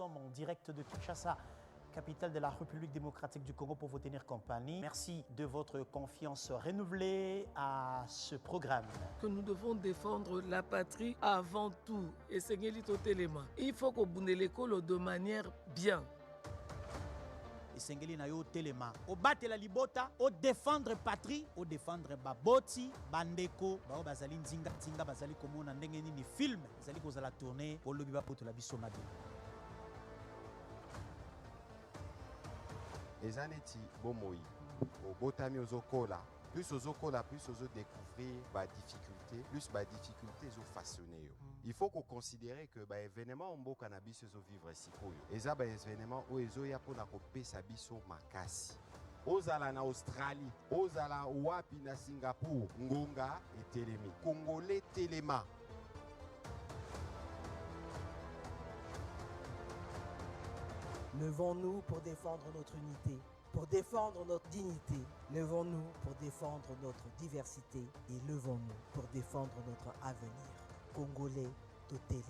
sommes en direct de Kinshasa, capitale de la République démocratique du Congo, pour vous tenir compagnie. Merci de votre confiance renouvelée à ce programme. Que nous devons défendre la patrie avant tout. Et Seigneur Téléma, il faut qu'on bonne l'école de manière bien. Esengeli na yo telema o batela libota o défendre patrie o défendre baboti bandeko bao bazali nzinga bazali komona ndenge nini film bazali kozala tourner o lobi bapotola biso mabe ezaneti bomoi o botami ozokola plus ozokola plus ozo découvrir ba difficulté plus ba difficulté zo façonner yo. Il faut qu'on considère que ba événement mboka na biso zo vivre sikoyo eza ba événement o ezo ya pona ko pesa biso makasi ozala na Australie ozala wapi na Singapour ngonga etelemi congolais telema. Levons-nous pour défendre notre unité, pour défendre notre dignité. Levons-nous pour défendre notre diversité et levons-nous pour défendre notre avenir. Congolais totalement.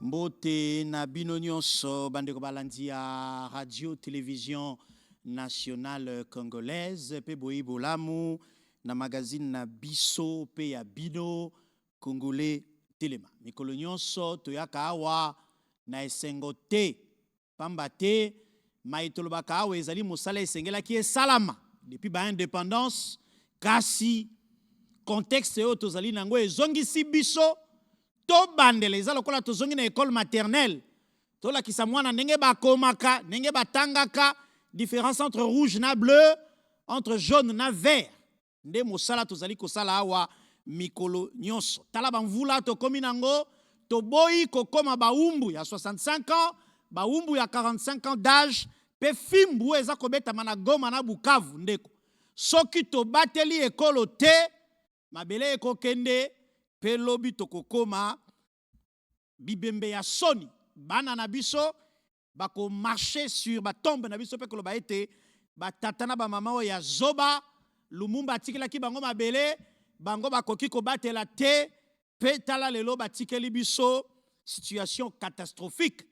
Mbote na bino nyonso bandeko balandi ya radio télévision nationale congolaise pe boyi bolamu na magazine na biso pe ya bino congolais telema mikolo nyonso toyaka awa na esengo te pamba te maitolobaka awa ezali mosala esengelaki esalama depuis ba indépendance kasi contexte oyo tozali nango ezongisi biso tobandela eza lokola tozongi na école maternelle tolakisa mwana ndenge bakomaka ndenge batangaka différence entre rouge na bleu entre jaune na vert nde mosala tozali kosala awa mikolo nyonso tala bamvula tokomi nango toboyi kokoma baumbu ya 65 ans baumbu ya 45 ans d'âge pe fimbu eza kobetama na Goma na Bukavu ndeko soki tobateli ekolo te mabele ekokende pe lobi tokokoma bibembe ya soni bana na biso bako marcher sur batombe na biso pe koloba ete batata na bamama oyo ya zoba Lumumba atikelaki bango mabele bango bakoki kobatela te pe tala lelo batikeli biso situation catastrophique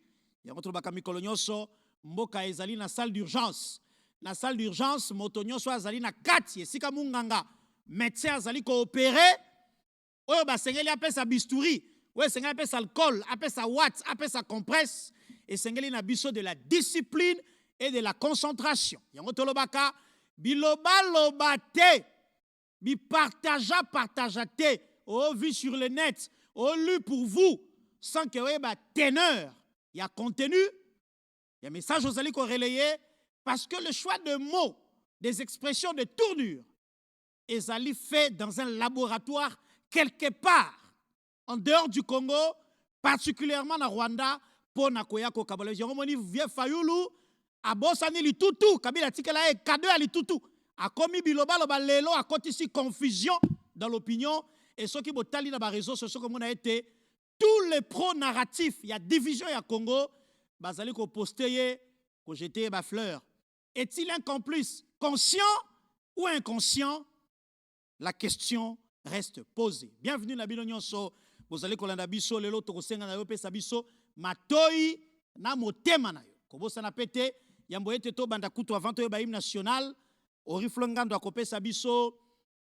yango tolobaka mikolo nyonso mboka ezali na salle d'urgence moto nyonso azali na kati esika munganga médecin azali koopere oyo basengeli apesa bisturi oyo esengeli apesa alcool apesa watts apesa compresse esengeli na biso de la discipline et de la concentration yango tolobaka biloba te partageja te au vu sur le net au lu pour vous sans que vous ayez teneur il y a contenu il y a message aux alliés relayer parce que le choix de mots des expressions de tournure est allé fait dans un laboratoire quelque part en dehors du Congo particulièrement na Rwanda pour nakoya ko kabalo yomoni vie fayulu abosani litutu kabila tikela e cadeau à litutu a commis biloba loba lelo a kotisi confusion dans l'opinion et ceux qui botali na ba réseaux sociaux comme on a été tous les pro narratifs il y a division ya Congo bazali ko poster ko jeter ba fleur est-il un complice conscient ou inconscient la question reste posée bienvenue na bino nyonso bozali kolanda biso lelo to kosenga na yo pesa biso matoi na motema na yo kobosa na pete yambo ete to banda kutu avant to ba hymne national oriflongando akopesa biso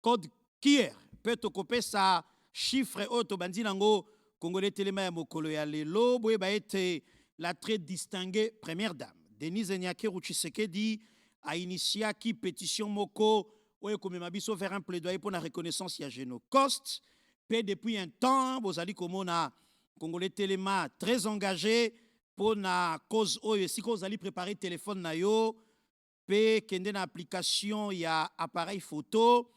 code kier pe to kopesa chiffre auto bandi nango congolais telema ya mokolo ya lelo boye ba ete la très distinguée première dame Denise Nyakeru Tshisekedi a initié qui pétition moko oyo komema biso vers un plaidoyer pour la reconnaissance ya Génocoste pe depuis un temps bozali komona congolais telema très engagé pour na cause oyo si ko zali préparer téléphone na yo pe kende na application ya appareil photo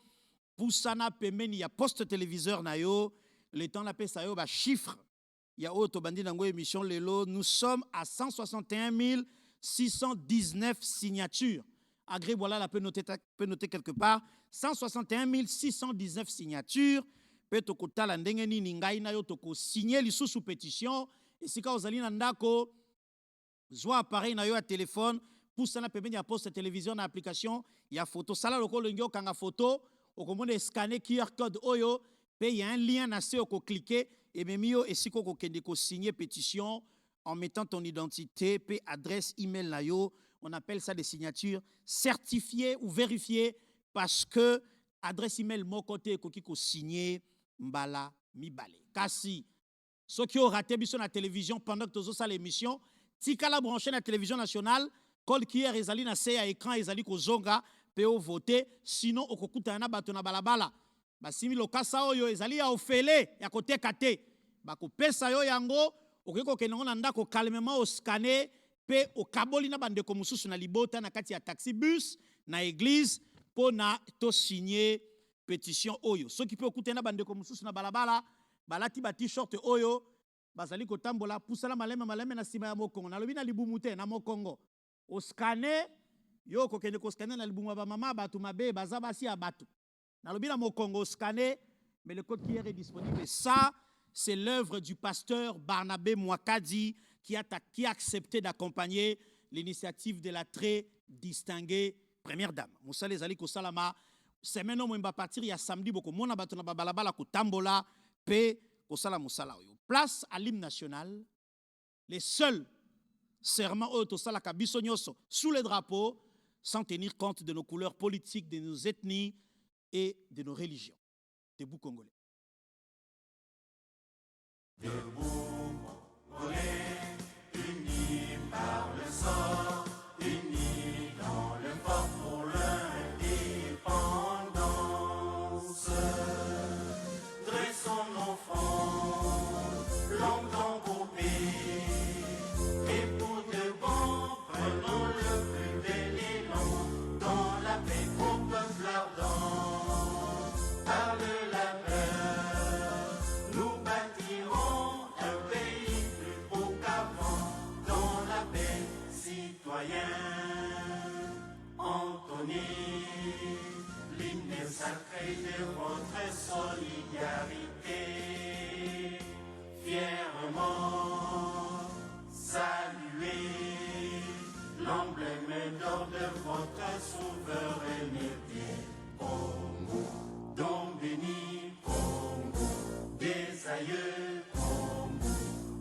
pusana pembeni ya poste téléviseur na yo le temps la pesa yo ba chiffre ya auto bandi nango émission lelo nous sommes à 161 619 signatures agré voilà la peut noter quelque part 161 619 signatures pe to kotala ndenge nini ngai na yo to ko signer lisusu pétition esika ozali na ndako zwa appareil na yo ya téléphone poussa na pembeni ya poste télévision na application ya photo sala lokolo ngio kanga photo okomona scanner QR code oyo pe y a un lien na se oko cliquer et memio esiko ko kende ko signer pétition en mettant ton identité pe adresse email na yo. On appelle ça des signatures certifiées ou vérifiées parce que adresse email mon côté koki ko signer mbala mibale. Kasi ceux qui ont raté biso na télévision pendant que tozo sa l'émission tikala branché na télévision nationale kol kier ezali na se ya écran ezali ko zonga pe o voter sinon okokuta na bato na balabala basimi lokasa oyo ezali ya ofele ya koteka te bakopesa yo yango okoki kokende na ndako calmement o scanner pe okaboli na bandeko mosusu na libota na kati ya taxi bus na église po na to signer pétition oyo soki pe okuta na bandeko mosusu na balabala balati ba t-shirt oyo bazali kotambola pusala maleme na sima ya mokongo nalobi na libumu te na mokongo o scanner yo kokende ko scanner na libumu ba mama bato mabe baza basi ya bato nalobi na mokongo scanner mais le code QR est disponible et ça c'est l'œuvre du pasteur Barnabé Mwakadi qui a accepté d'accompagner l'initiative de la très distinguée première dame Moussa les ali ko salama semaine on va partir ya samedi boko mona bato na balabala ko tambola pe ko sala musala oyo place à l'hymne national les seuls serments au tosala kabiso nyoso sous le drapeau sans tenir compte de nos couleurs politiques, de nos ethnies et de nos religions. Debout Congolais. Debout Congolais, unis par le sang, unis dans le fort pour l'indépendance. Dressons nos fronts, longtemps coupés, et pour de bon, prenons le plus bel élan, dans la paix au peuple ardent. Par le labeur, nous bâtirons un pays plus beau qu'avant, dans la paix citoyenne. Entonnez l'hymne sacré de votre solidarité, fièrement saluez l'emblème d'or de votre souveraineté. Congo, don béni, Congo, des aïeux, Congo,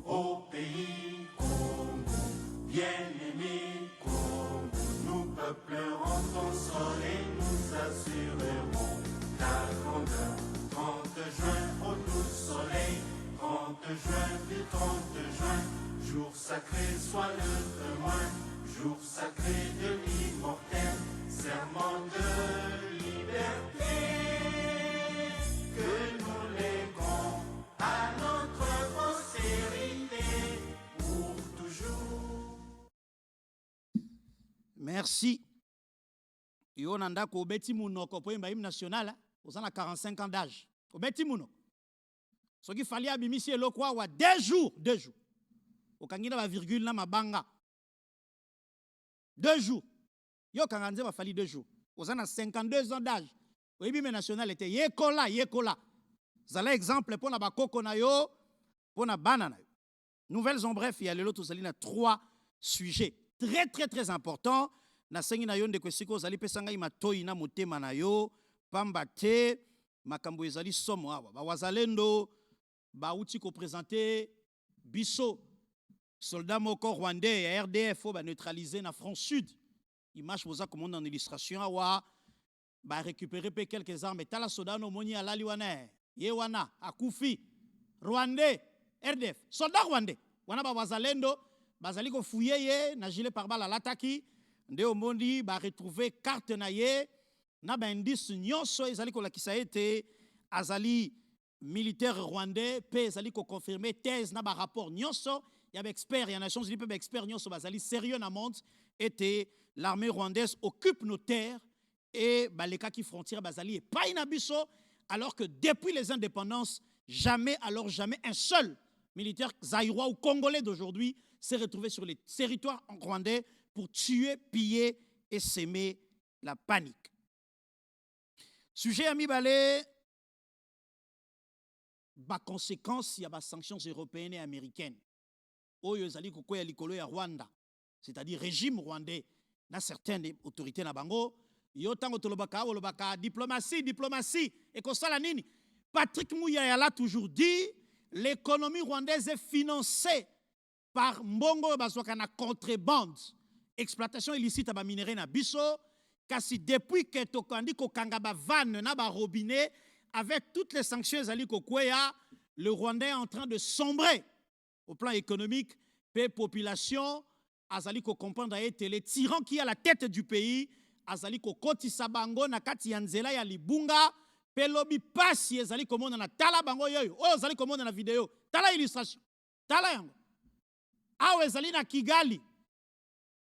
au pays, Congo, bien-aimé, Congo, nous peuplerons ton sol et nous assurerons ta grandeur. 30 juin, au doux soleil, 30 juin, du 30 juin, jour sacré soit le témoin, jour sacré de l'immortel, serment de liberté, que nous léguons à notre postérité pour toujours. Merci. Yo nanda ko beti munoko po imba hymne national aux 45 ans d'âge. Ko beti munoko. Ce qu'il fallait abimisi elokwa wa 2 jours. Okangina ba virgule na mabanga. 2 jours. Yo kanganze ba fali 2 jours. Aux 52 ans d'âge. O hymne national était yekola. Zala exemple pour na bakoko na yo, pour na bana na yo. Nouvelles en bref, il y a lelo tozali na 3 sujets très importants. Na sengi na yo ndeko siko zali pesanga imatoi na motema na yo pamba te makambo ezali somo awa ba wazalendo ba uti ko présenter biso soldat moko rwandais ya RDF ba neutraliser na front sud image boza comme en illustration awa ba récupérer pe quelques armes tala soldat no moni alali wana ye wana akufi rwandais RDF soldat rwandais wana ba wazalendo bazali ko fouiller ye na gilet pare-balles l'attaque nde omondi ba retrouver carte na ye na ba indice nyonso ezali ko lakisa ete azali militaire rwandais pe ezali ko confirmer thèse na ba rapport nyonso ya ba expert ya Nations Unies pe ba expert nyonso bazali sérieux na monde ete l'armée rwandaise occupe nos terres et ba lekaki frontière bazali et pas inabiso alors que depuis les indépendances jamais un seul militaire zaïrois ou congolais d'aujourd'hui s'est retrouvé sur les territoires rwandais pour tuer, piller et s'aimer la panique. Sujet ami balé, ba conséquence, il y a des sanctions européennes et américaines. Oyo ezali kokoya likolo ya Rwanda, c'est-à-dire régime rwandais. na certaines autorités na bango yo tango tolobaka diplomatie et kosala nini. Patrick Mouyaya toujours dit l'économie rwandaise est financée par mbongo bazwaka na contrebande, exploitation illicite ba minerai na biso. Kasi depuis que tokandi kokanga ba vanne na ba robinet avec toutes les sanctions ezali kokweya, le Rwandais est en train de sombrer au plan économique. Pe population azali ko comprendre ete les tyrans qui à la tête du pays azali ko kotisa bango na kati ya nzela ya libunga. Pe lobi pasi ezali komona na tala bango yoyo oyo ezali komona na video, tala illustration, tala yango awe ezali na Kigali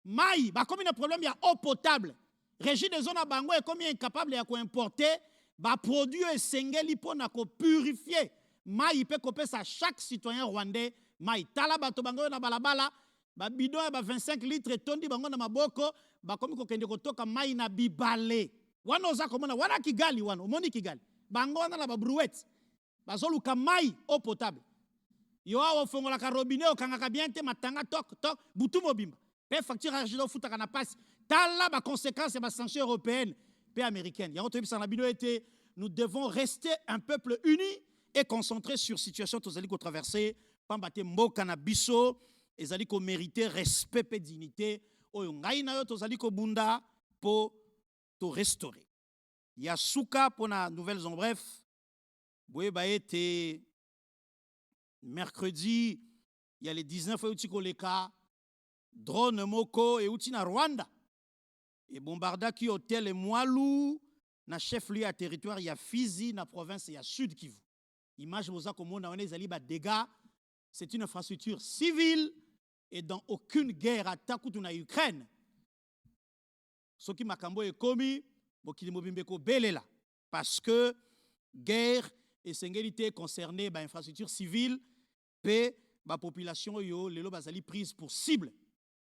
mai bakomi na problème ya eau potable. Régie des zones à bango est comme incapable de importer ba produit esengeli pona ko purifier mai pe kopesa chaque citoyen rwandais mai. Tala bato bango na balabala ba bidon ya ba 25 litres tondi bango na maboko bakomi ko kende kotoka mai na bibale. Wana oza komona wana Kigali wana omoni Kigali bango wana na ba brouette bazoluka mai eau potable. Yo awo fongola ka robinet okangaka bien te matanga tok tok butu mobimba pe facture argent futaka na passe. Tala ba conséquences et ba sanctions européennes et américaines. Nous devons rester un peuple uni et concentré sur la situation que nous allons traverser. Pambate mboka na biso ezali ko mériter respect et dignité. Oyo ngai na yo tozali ko bunda pour to restaurer. Yasuka pour na nouvelles en bref. Boye ba été mercredi, il y a les 19 outiko leka drone moko et outi na Rwanda. Et bombarda qui hôtel et Moalou na chef lieu à territoire il y a Fizi na province il y a Sud Kivu. Image boza comme on a ezali ba dégâts. C'est une infrastructure civile et dans aucune guerre attaque na Ukraine. Soki makambo e komi bokili mobimbeko belela parce que guerre et sengélité concernée ba infrastructure civile pe ba population yo lelo bazali prise pour cible.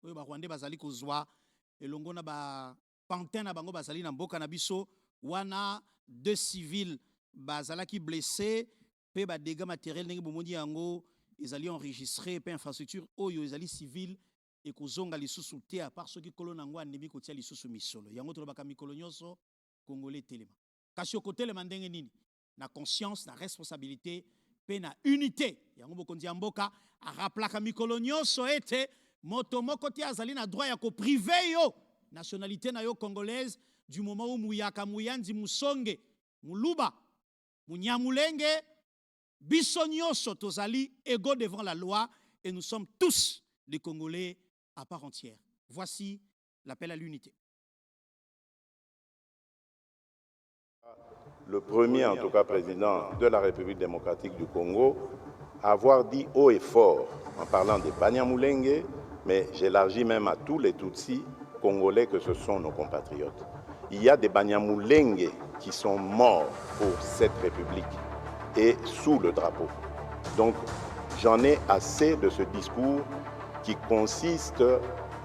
Oyo ba Rwandais bazali kozwa elongo na ba pantin na bango bazali na mboka na biso wana 2 civils bazalaki blessés pe ba dégâts matériels ndenge bomondi yango ezali enregistré pe infrastructure oyo ezali civil et kozonga lisusu te à part ceux qui kolona ngo andemi kotia lisusu misolo yango tolobaka mikolo nyonso congolais telema kasi okotelema ndenge nini na conscience na responsabilité pe na unité yango bokonzi ya mboka araplaka mikolo nyonso ete moto moko te azali na droit ya ko privé yo nationalité na yo congolaise du moment où muyaka muyandi musonge muluba munyamulenge biso nyonso tozali égaux devant la loi et nous sommes tous des Congolais à part entière. Voici l'appel à l'unité. Le premier, en tout cas, président de la République démocratique du Congo, à avoir dit haut et fort, en parlant des Banyamulenge, mais j'élargis même à tous les Tutsis congolais que ce sont nos compatriotes. Il y a des Banyamulenge qui sont morts pour cette République et sous le drapeau. Donc, j'en ai assez de ce discours qui consiste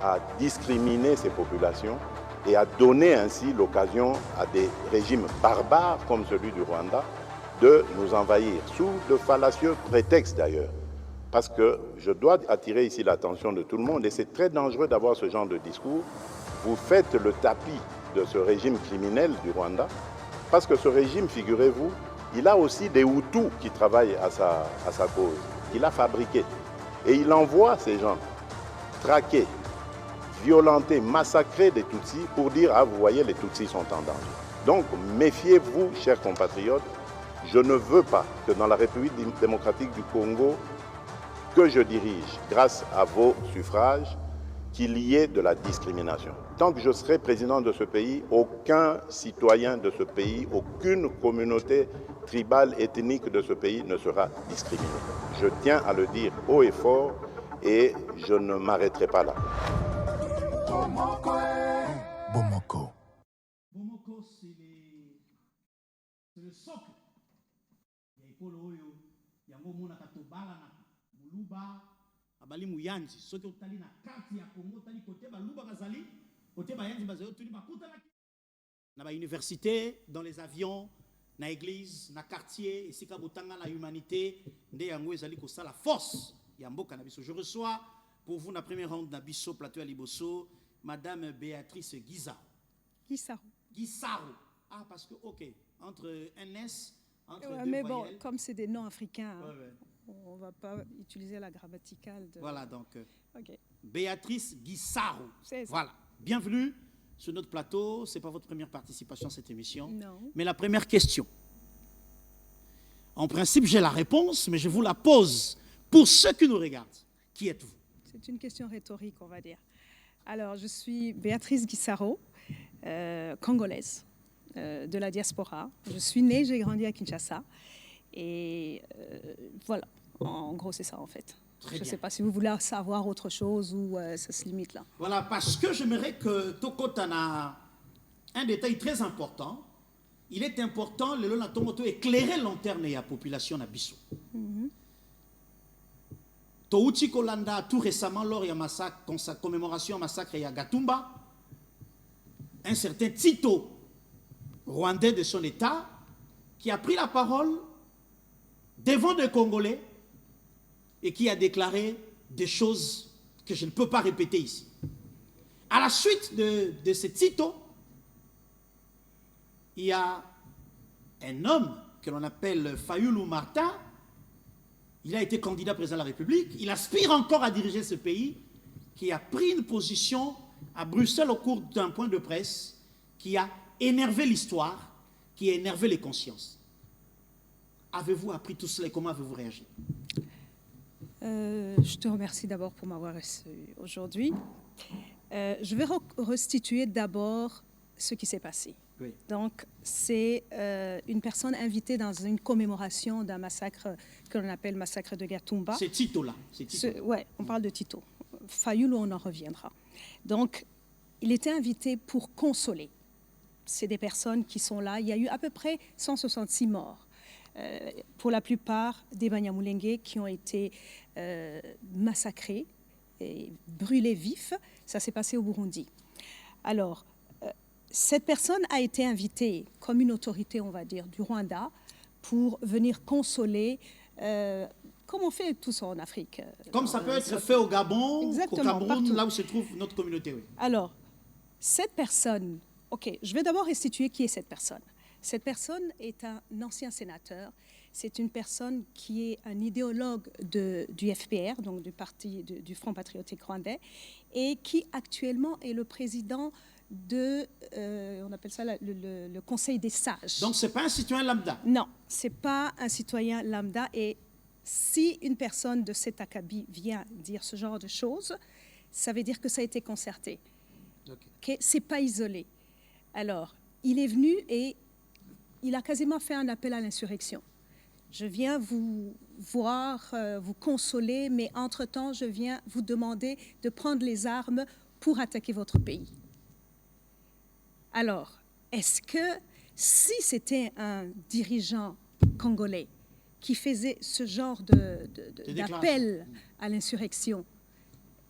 à discriminer ces populations et à donner ainsi l'occasion à des régimes barbares comme celui du Rwanda de nous envahir, sous de fallacieux prétextes d'ailleurs. Parce que je dois attirer ici l'attention de tout le monde, et c'est très dangereux d'avoir ce genre de discours. Vous faites le tapis de ce régime criminel du Rwanda, parce que ce régime, figurez-vous, il a aussi des Hutus qui travaillent à sa cause, qu'il a fabriqués. Et il envoie ces gens traquer, violenter, massacrer des Tutsis pour dire « Ah, vous voyez, les Tutsis sont en danger ». Donc, méfiez-vous, chers compatriotes, je ne veux pas que dans la République démocratique du Congo, que je dirige, grâce à vos suffrages, qu'il y ait de la discrimination. Tant que je serai président de ce pays, aucun citoyen de ce pays, aucune communauté tribale, ethnique de ce pays ne sera discriminé. Je tiens à le dire haut et fort et je ne m'arrêterai pas là. Bomoko, c'est le socle. Il y a Yango mona katobala na muluba abali muyanzi soki otali na kati ya Congo tali côté baluba bazali côté bayanzi bazali tuli bakuta na ba université, dans les avions, na église, na quartier, esika botanga na humanité nde yango ezali ko sala force ya mboka na biso. Je reçois pour vous na première ronde na biso plateau ya liboso Madame Béatrice Guizaro. Guissaro. Ah, parce que, ok, entre un S, entre deux mais voyelles. bon, comme c'est des noms africains, Ouais, ouais. on ne va pas utiliser la grammaticale. Voilà, donc, Ok. Béatrice Guissaro. C'est ça. Voilà. Bienvenue sur notre plateau. Ce n'est pas votre première participation à cette émission. Non. Mais la première question. En principe, j'ai la réponse, mais je vous la pose pour ceux qui nous regardent. Qui êtes-vous? C'est une question rhétorique, on va dire. Alors, je suis Béatrice Guissaro, congolaise, de la diaspora. Je suis née, j'ai grandi à Kinshasa. Et voilà, en gros, c'est ça en fait. Très Je ne bien. sais pas si vous voulez savoir autre chose ou ça se limite là. Voilà, parce que j'aimerais que Toko Tana un détail très important. Il est important, le long de éclairer lanterne et la population à Bissau. Touti Kolanda, tout récemment, lors de sa commémoration au massacre à Gatumba, un certain Tito, rwandais de son État, qui a pris la parole devant des Congolais et qui a déclaré des choses que je ne peux pas répéter ici. À la suite de ce Tito, il y a un homme que l'on appelle Fayulu Martin. Il a été candidat président de la République. Il aspire encore à diriger ce pays, qui a pris une position à Bruxelles au cours d'un point de presse qui a énervé l'histoire, qui a énervé les consciences. Avez-vous appris tout cela et comment avez-vous réagi? Je te remercie d'abord pour m'avoir reçu aujourd'hui. Je vais restituer d'abord ce qui s'est passé. Oui. Donc, c'est une personne invitée dans une commémoration d'un massacre que l'on appelle massacre de Gatumba. C'est Tito là. Oui, on parle de Tito. Fayulu, on en reviendra. Donc, il était invité pour consoler. C'est des personnes qui sont là. Il y a eu à peu près 166 morts. Pour la plupart des Banyamulenge qui ont été massacrés et brûlés vifs. Ça s'est passé au Burundi. Alors, cette personne a été invitée comme une autorité, on va dire, du Rwanda pour venir consoler, comme on fait tout ça en Afrique. Comme ça peut être fait au Gabon, Exactement, au Cameroun, partout. là où se trouve notre communauté. Oui. Alors, cette personne, ok, je vais d'abord restituer qui est cette personne. Cette personne est un ancien sénateur. C'est une personne qui est un idéologue du FPR, donc du parti du Front patriotique rwandais, et qui actuellement est le président on appelle ça le Conseil des sages. Donc, ce n'est pas un citoyen lambda. Non, ce n'est pas un citoyen lambda. Et si une personne de cet acabit vient dire ce genre de choses, ça veut dire que ça a été concerté. Okay. Ce n'est pas isolé. Alors, il est venu et il a quasiment fait un appel à l'insurrection. Je viens vous voir, vous consoler, mais entre-temps, je viens vous demander de prendre les armes pour attaquer votre pays. Alors, est-ce que si c'était un dirigeant congolais qui faisait ce genre d'appel à l'insurrection,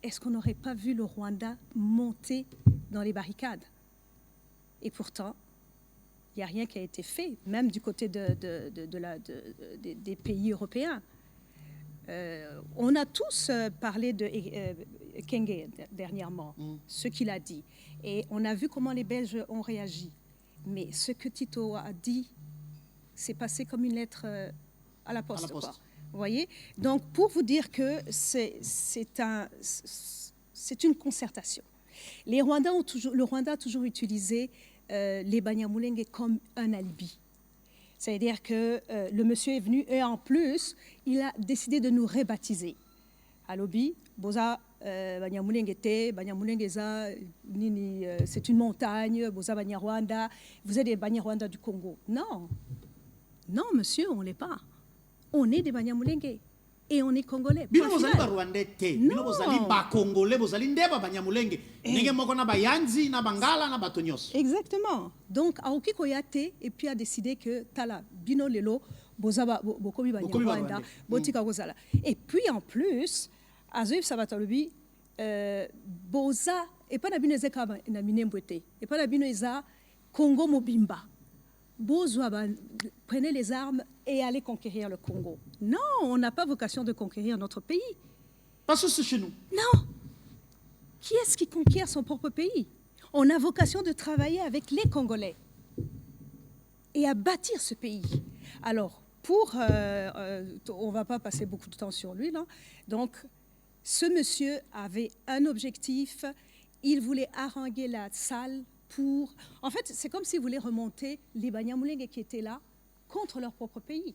est-ce qu'on n'aurait pas vu le Rwanda monter dans les barricades? Et pourtant, il n'y a rien qui a été fait, même du côté des pays européens. On a tous parlé de Kenge dernièrement, ce qu'il a dit. Et on a vu comment les Belges ont réagi. Mais ce que Tito a dit, c'est passé comme une lettre à la poste. Quoi. Vous voyez? Donc, pour vous dire que c'est une concertation. Le Rwanda a toujours utilisé les Banyamulenge comme un alibi. C'est-à-dire que le monsieur est venu et en plus, il a décidé de nous rebaptiser. À Lobi, Boza Banyamulenge te, Banyamulenge c'est une montagne, Boza Banyarwanda, vous êtes des Banyarwanda du Congo. Non, non monsieur, on ne l'est pas. On est des Banyamulenge. Et on est congolais. Bino bozali ba Rwandais te, bino bozali ba Congolais, bozali ndeba Banyamulenge. Nenge moko na bayanzi, na bangala, na batonyos. Exactement. Donc Aoki Koyate et puis a décidé que tala bino lelo bozaba bokomi Banyarwanda, botika kozala. Et puis en plus, Azoïf Sabatalobi boza et pas na bino ezeka na minembwete. Et pas na bino eza Congo mobimba. Prenez les armes et allez conquérir le Congo. Non, on n'a pas vocation de conquérir notre pays. Parce que c'est chez nous. Non. Qui est-ce qui conquiert son propre pays? On a vocation de travailler avec les Congolais et à bâtir ce pays. Alors, on ne va pas passer beaucoup de temps sur lui, là. Donc, ce monsieur avait un objectif, il voulait haranguer la salle pour... En fait, c'est comme s'il voulait remonter les Banyamulenge qui étaient là contre leur propre pays.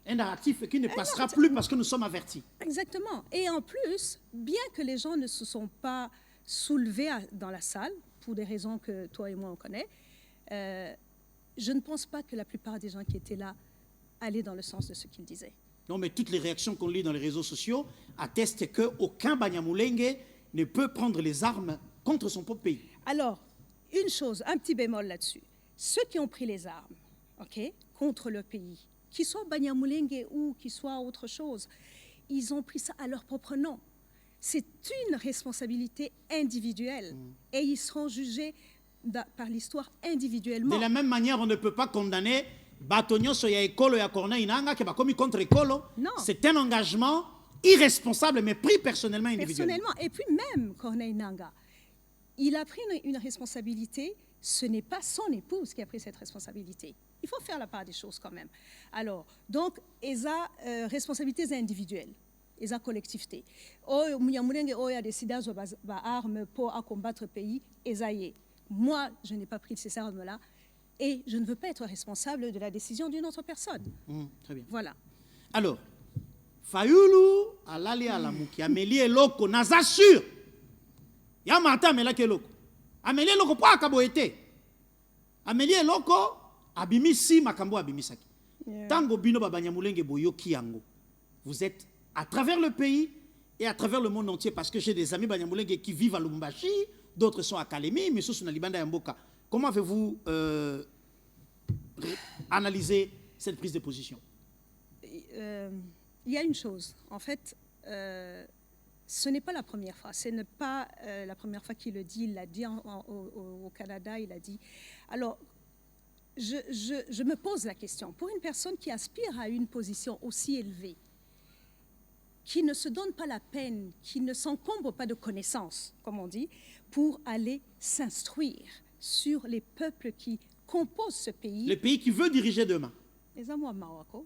Un narratif qui ne passera plus parce que nous sommes avertis. Exactement. Et en plus, bien que les gens ne se sont pas soulevés dans la salle, pour des raisons que toi et moi on connaît, je ne pense pas que la plupart des gens qui étaient là allaient dans le sens de ce qu'ils disaient. Non, mais toutes les réactions qu'on lit dans les réseaux sociaux attestent qu'aucun Banyamulenge ne peut prendre les armes contre son propre pays. Alors, une chose, un petit bémol là-dessus. Ceux qui ont pris les armes, contre le pays, qu'ils soient Banyamulenge ou qu'ils soient autre chose, ils ont pris ça à leur propre nom. C'est une responsabilité individuelle et ils seront jugés par l'histoire individuellement. De la même manière, on ne peut pas condamner Batonio Soya Ekolo et Corneille Nanga qui va commis contre Ekolo. Non. C'est un engagement irresponsable mais pris personnellement, individuellement. Personnellement. Et puis même Corneille Nanga, il a pris une responsabilité. Ce n'est pas son épouse qui a pris cette responsabilité. Il faut faire la part des choses quand même. Alors, donc, ils ont responsabilités individuelles, ils ont collectivité. Mounyamulenge a décidé de armes pour combattre le pays, et moi, je n'ai pas pris ces armes-là, et je ne veux pas être responsable de la décision d'une autre personne. Très bien. Voilà. Alors, Fayulu, Alali Alamuki, Amélie Eloko, Naza sûr. Ya Martin Melake Eloko. Amélie Eloko, pas à Kaboete. Amélie Eloko, Abimisi, Makambo Abimisaki. Tango Bino Babanyamulenge Boyo Kiango. Vous êtes à travers le pays et à travers le monde entier, parce que j'ai des amis Banyamulenge qui vivent à Lubumbashi, d'autres sont à Kalemi, mais ceux sont à Libanda et Mboka. Comment avez-vous analysé cette prise de position? Il y a une chose. En fait, ce n'est pas la première fois. Ce n'est pas la première fois qu'il le dit. Il l'a dit au Canada, il a dit. Alors, je me pose la question. Pour une personne qui aspire à une position aussi élevée, qui ne se donne pas la peine, qui ne s'encombre pas de connaissances, comme on dit, pour aller s'instruire sur les peuples qui composent ce pays. Le pays qui veut diriger demain. Les amours Maroko,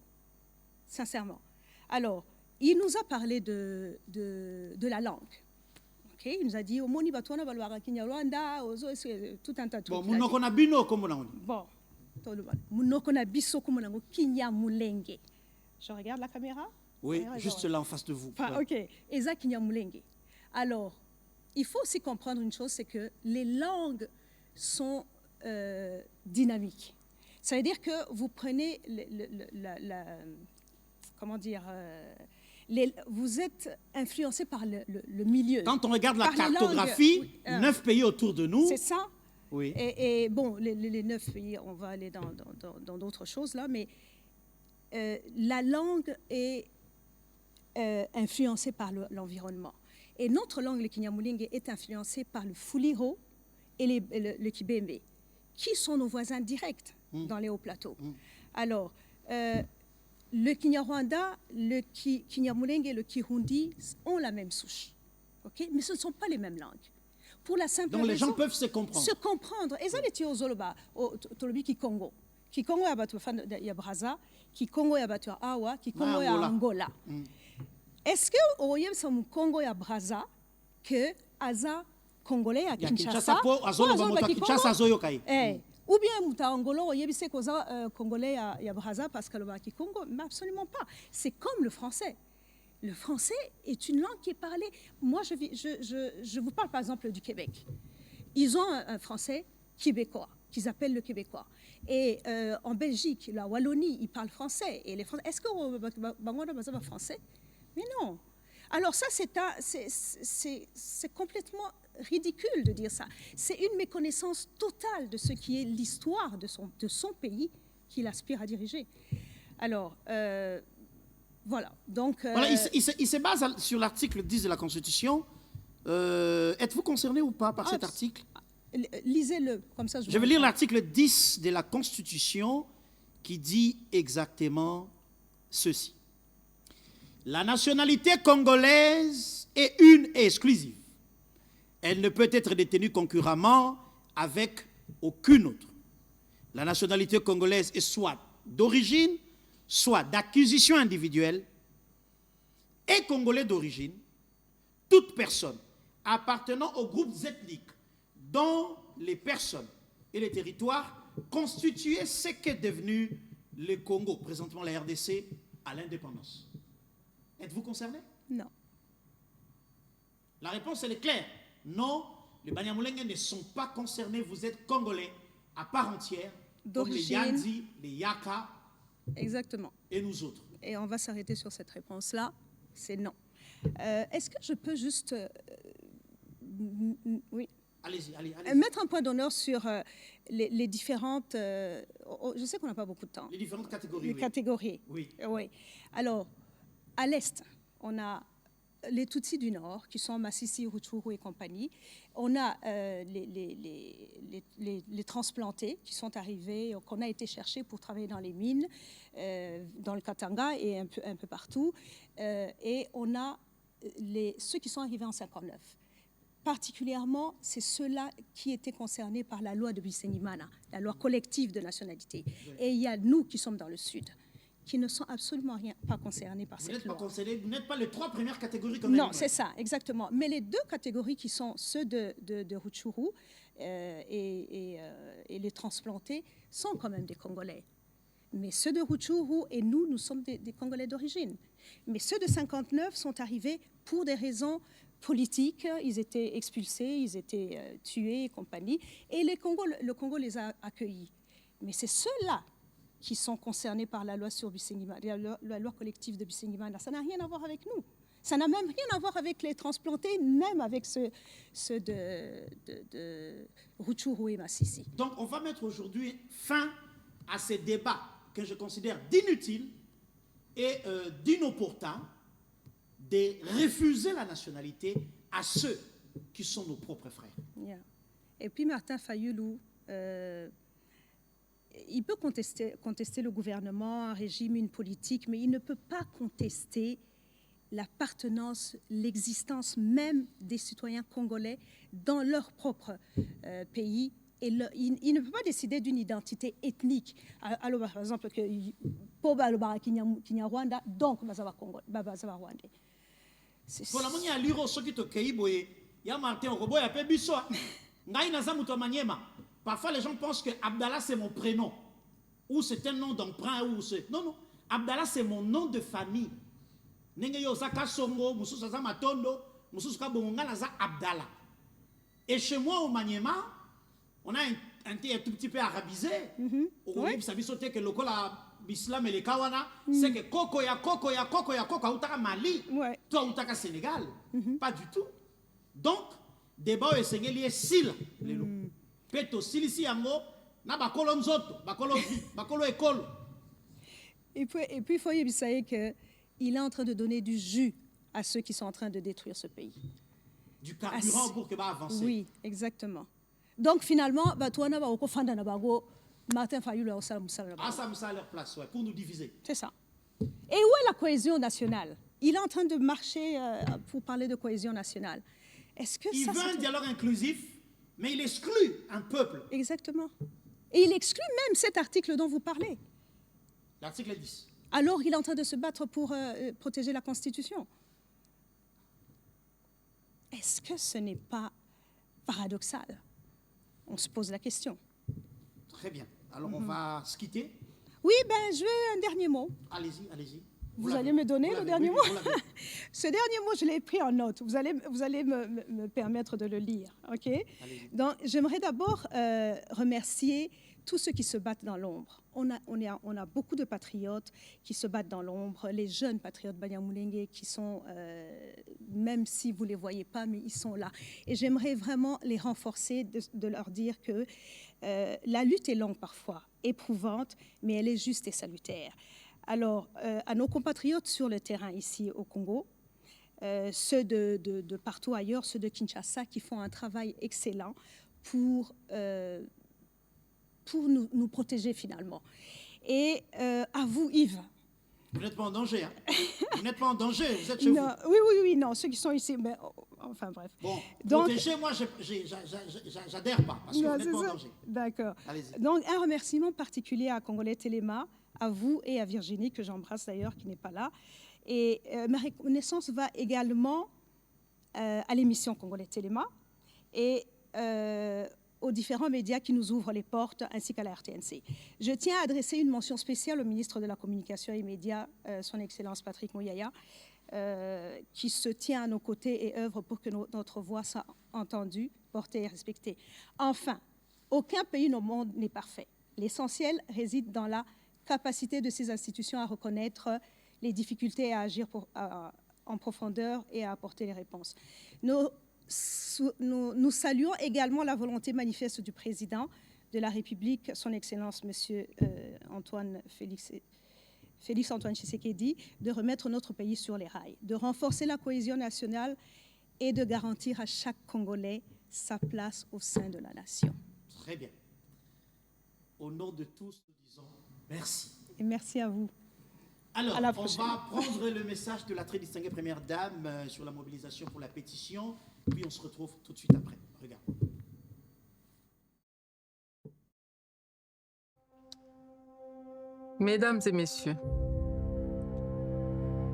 sincèrement. Alors, il nous a parlé de la langue. Okay? Il nous a dit, tout un tas de trucs. Bon, Mounokona Bino, comme on dit. Bon, Mounokona Biso, comme on dit, Kinyamulenge. Je regarde la caméra? Oui, juste là en face de vous. Ah, ok, Eza Kinyamulenge. Alors, il faut aussi comprendre une chose, c'est que les langues sont dynamiques. Ça veut dire que vous prenez comment dire, vous êtes influencé par le milieu. Quand on regarde la cartographie, 9 pays autour de nous. C'est ça. Oui. Et bon, les 9 pays, on va aller dans d'autres choses là, mais la langue est influencée par l'environnement. Et notre langue, le Kinyamulenge, est influencée par le Fuliro et le Kibembe, qui sont nos voisins directs dans les hauts plateaux. Alors, le Kinyarwanda, le Kinyamulenge et le Kirundi ont la même souche, okay? Mais ce ne sont pas les mêmes langues. Pour la simple Donc les raison, gens peuvent se comprendre. Se comprendre. Et ça, les tios zoloba, tolobi Kikongo. Kikongo ya batu ya Braza, Kikongo ya batu ya Awa, Kikongo ya Angola. Est-ce que au yem Congo ya Braza que aza Congolais à Kinshasa ou bien muta Angola au yebise koza Congolais ya Braza parce que le baki Congo, mais absolument pas. C'est comme le français. Le français est une langue qui est parlée. Moi, je vous parle par exemple du Québec. Ils ont un français québécois qu'ils appellent le québécois. Et en Belgique, la Wallonie, ils parlent français. Et les Français, est-ce que vous français? Mais non. Alors ça, c'est complètement ridicule de dire ça. C'est une méconnaissance totale de ce qui est l'histoire de son pays qu'il aspire à diriger. Alors, voilà. Donc, voilà, il se base sur l'article 10 de la Constitution. Êtes-vous concerné ou pas par cet article? Lisez-le, comme ça je vais lire l'article 10 de la Constitution qui dit exactement ceci. La nationalité congolaise est une et exclusive. Elle ne peut être détenue concurremment avec aucune autre. La nationalité congolaise est soit d'origine, soit d'acquisition individuelle, et congolais d'origine, toute personne appartenant aux groupes ethniques dont les personnes et les territoires constituaient ce qu'est devenu le Congo, présentement la RDC, à l'indépendance. Êtes-vous concerné? Non. La réponse, elle est claire. Non, les Banyamulenge ne sont pas concernés. Vous êtes Congolais à part entière, comme les Yandi, les Yaka. Exactement. Et nous autres. Et on va s'arrêter sur cette réponse-là. C'est non. Est-ce que je peux juste... oui. Allez-y, allez. Mettre un point d'honneur sur les différentes... je sais qu'on n'a pas beaucoup de temps. Les différentes catégories. Les catégories. Oui. Oui. Alors, à l'Est, on a les Tutsis du Nord, qui sont Massissi, Rutshuru et compagnie. On a les transplantés qui sont arrivés, qu'on a été cherchés pour travailler dans les mines, dans le Katanga et un peu partout. Et on a ceux qui sont arrivés en 1959. Particulièrement, c'est ceux-là qui étaient concernés par la loi de Bisengimana, la loi collective de nationalité. Et il y a nous qui sommes dans le Sud, qui ne sont absolument pas concernés par cette loi. Vous n'êtes pas les trois premières catégories qu'on a. Non, c'est ça, exactement. Mais les deux catégories qui sont ceux de Rutshuru et les transplantés sont quand même des Congolais. Mais ceux de Rutshuru et nous sommes des Congolais d'origine. Mais ceux de 59 sont arrivés pour des raisons politiques. Ils étaient expulsés, ils étaient tués et compagnie. Et le Congo les a accueillis. Mais c'est ceux-là qui sont concernés par la loi sur Bisengimana, la loi collective de Bisengimana. Ça n'a rien à voir avec nous. Ça n'a même rien à voir avec les transplantés, même avec ceux de Rutshuru et Massissi. Donc, on va mettre aujourd'hui fin à ces débats que je considère d'inutiles et d'inopportuns, de refuser la nationalité à ceux qui sont nos propres frères. Yeah. Et puis Martin Fayulu, il peut contester le gouvernement, un régime, une politique, mais il ne peut pas contester l'appartenance, l'existence même des citoyens congolais dans leur propre pays. Et il ne peut pas décider d'une identité ethnique. Alors, par exemple, que pour Kinyarwanda, donc Bazava Rwandais. Pour la manière à lire ce qui te il y a Martin Robo, il y a Pébiso. Parfois, les gens pensent que Abdallah, c'est mon prénom. Ou c'est un nom d'emprunt. Non, non. Abdallah, c'est mon nom de famille. Abdallah. Et chez moi, au Maniema, on a un tout petit peu arabisé. Oui. Ça veut dire que le l'islam et les kawana, c'est que koko ya outaka Mali, toi outaka Sénégal. Pas du tout. Donc, débat est sengeli sil lelo. Peto silisi yango na bakolo nzoto, bakolo école. Et puis il faut y savoir que il est en train de donner du jus à ceux qui sont en train de détruire ce pays. Du carburant pour que va avancer. Oui, exactement. Donc finalement, Batouana va au fanda na bago Martin Fayulu au salam à leur place, ouais, pour nous diviser. C'est ça. Et où est la cohésion nationale? Il est en train de marcher pour parler de cohésion nationale. Est-ce que il veut un dialogue inclusif, mais il exclut un peuple. Exactement. Et il exclut même cet article dont vous parlez. L'article 10. Alors il est en train de se battre pour protéger la Constitution. Est-ce que ce n'est pas paradoxal? On se pose la question. Très bien. Alors on va se quitter. Oui, je vais un dernier mot. Allez-y, allez-y. Vous allez me donner le dernier mot? Ce dernier mot, je l'ai pris en note. Vous allez me permettre de le lire. OK? Donc, j'aimerais d'abord remercier tous ceux qui se battent dans l'ombre. On a beaucoup de patriotes qui se battent dans l'ombre, les jeunes patriotes Banyamulenge qui sont, même si vous ne les voyez pas, mais ils sont là. Et j'aimerais vraiment les renforcer, de leur dire que la lutte est longue parfois, éprouvante, mais elle est juste et salutaire. Alors, à nos compatriotes sur le terrain ici au Congo, ceux de partout ailleurs, ceux de Kinshasa qui font un travail excellent pour nous protéger finalement. Et à vous, Yves, Vous n'êtes pas en danger, hein? Vous n'êtes pas en danger, vous êtes chez Non, vous. oui, non, ceux qui sont ici, mais enfin bref. Bon, Donc, protégez, moi, j'adhère pas, parce que non, vous n'êtes c'est pas en ça. danger. D'accord. Allez-y. Donc, un remerciement particulier à Congolais Téléma, à vous et à Virginie, que j'embrasse d'ailleurs, qui n'est pas là. Et ma reconnaissance va également à l'émission Congolais Téléma et aux différents médias qui nous ouvrent les portes, ainsi qu'à la RTNC. Je tiens à adresser une mention spéciale au ministre de la Communication et Médias, son Excellence Patrick Mouyaya, qui se tient à nos côtés et œuvre pour que notre voix soit entendue, portée et respectée. Enfin, aucun pays au monde n'est parfait. L'essentiel réside dans la capacité de ces institutions à reconnaître les difficultés et à agir en profondeur et à apporter les réponses. Nous saluons également la volonté manifeste du président de la République, son Excellence, M. Félix Antoine Tshisekedi, de remettre notre pays sur les rails, de renforcer la cohésion nationale et de garantir à chaque Congolais sa place au sein de la nation. Très bien. Au nom de tous, nous disons merci. Et merci à vous. Alors, à la on prochaine. va prendre le message de la très distinguée Première Dame sur la mobilisation pour la pétition, puis on se retrouve tout de suite après. Regarde. Mesdames et messieurs,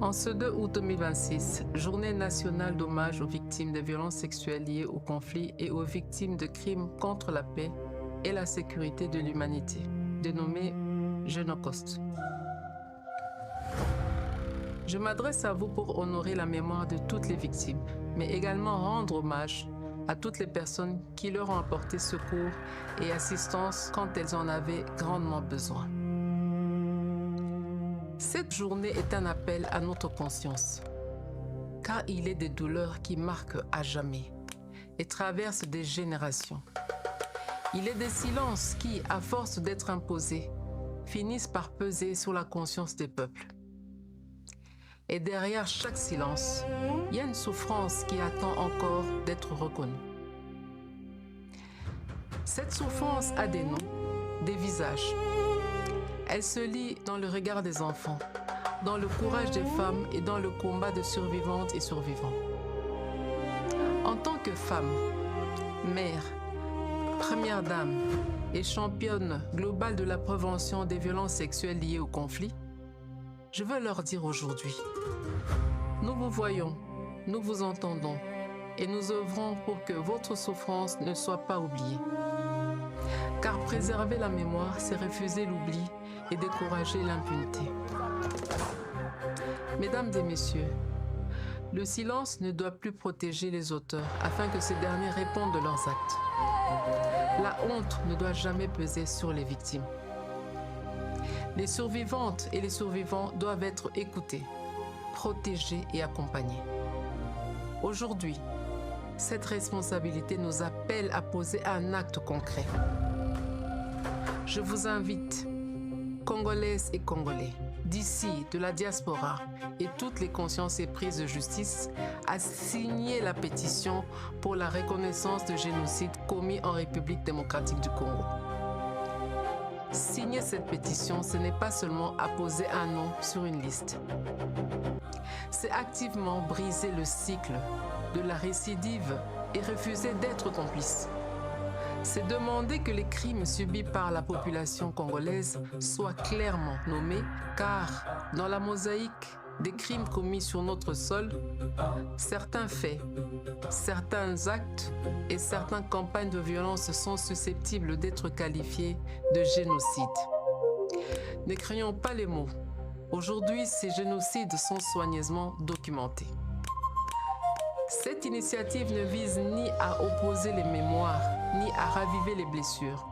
en ce 2 août 2026, journée nationale d'hommage aux victimes de violences sexuelles liées au conflit et aux victimes de crimes contre la paix et la sécurité de l'humanité, dénommée Génocoste. Je m'adresse à vous pour honorer la mémoire de toutes les victimes, mais également rendre hommage à toutes les personnes qui leur ont apporté secours et assistance quand elles en avaient grandement besoin. Cette journée est un appel à notre conscience, car il est des douleurs qui marquent à jamais et traversent des générations. Il est des silences qui, à force d'être imposés, finissent par peser sur la conscience des peuples. Et derrière chaque silence, il y a une souffrance qui attend encore d'être reconnue. Cette souffrance a des noms, des visages. Elle se lit dans le regard des enfants, dans le courage des femmes et dans le combat de survivantes et survivants. En tant que femme, mère, première dame et championne globale de la prévention des violences sexuelles liées au conflit, je veux leur dire aujourd'hui, nous vous voyons, nous vous entendons et nous œuvrons pour que votre souffrance ne soit pas oubliée. Car préserver la mémoire, c'est refuser l'oubli et décourager l'impunité. Mesdames et messieurs, le silence ne doit plus protéger les auteurs afin que ces derniers répondent de leurs actes. La honte ne doit jamais peser sur les victimes. Les survivantes et les survivants doivent être écoutés, protégés et accompagnés. Aujourd'hui, cette responsabilité nous appelle à poser un acte concret. Je vous invite, Congolaises et Congolais, d'ici, de la diaspora et toutes les consciences éprises de justice, à signer la pétition pour la reconnaissance de génocide commis en République démocratique du Congo. Signer cette pétition, ce n'est pas seulement apposer un nom sur une liste. C'est activement briser le cycle de la récidive et refuser d'être complice. C'est demander que les crimes subis par la population congolaise soient clairement nommés, car dans la mosaïque des crimes commis sur notre sol, certains faits, certains actes et certaines campagnes de violence sont susceptibles d'être qualifiés de génocide. Ne craignons pas les mots. Aujourd'hui, ces génocides sont soigneusement documentés. Cette initiative ne vise ni à opposer les mémoires, ni à raviver les blessures.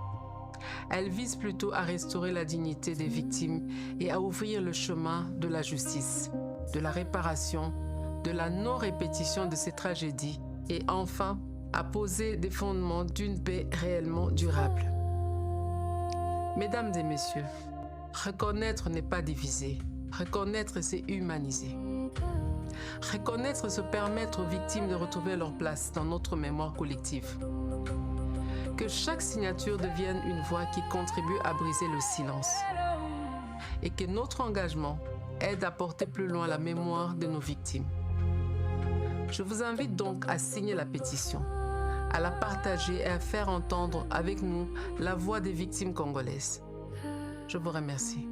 Elle vise plutôt à restaurer la dignité des victimes et à ouvrir le chemin de la justice, de la réparation, de la non-répétition de ces tragédies et enfin à poser des fondements d'une paix réellement durable. Mesdames et messieurs, reconnaître n'est pas diviser. Reconnaître, c'est humaniser. Reconnaître, c'est permettre aux victimes de retrouver leur place dans notre mémoire collective. Que chaque signature devienne une voix qui contribue à briser le silence. Et que notre engagement aide à porter plus loin la mémoire de nos victimes. Je vous invite donc à signer la pétition, à la partager et à faire entendre avec nous la voix des victimes congolaises. Je vous remercie.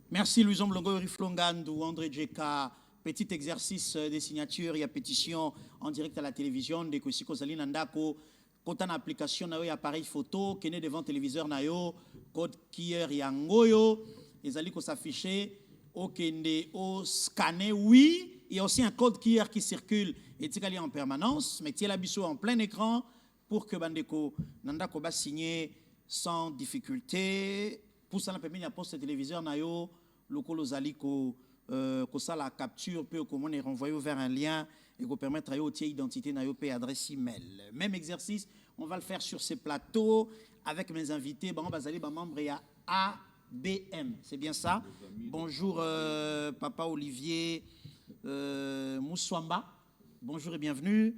Merci Louison Blongo Riflongandou, André Djeka. Petit exercice des signatures, il y a pétition en direct à la télévision, de Kosiko Zali Nandako, quand on a application, il y a appareil photo, qui est devant téléviseur, code kier yangoyo, les alliés s'afficher, au kende, au scanner, oui, il y a aussi un code kier qui circule et qui est en permanence, mais qui est là en plein écran pour que Bandeko Nandako va signer sans difficulté. Pour ça, on permet de poster téléviseur, le zali que ça la capture peut comment est renvoyé vers un lien et qu'on permettre à your identité et adresse email. Même exercice, on va le faire sur ces plateaux avec mes invités. On va aller membre à ABM, c'est bien ça. Bonjour Papa Olivier Moussouamba. Bonjour et bienvenue.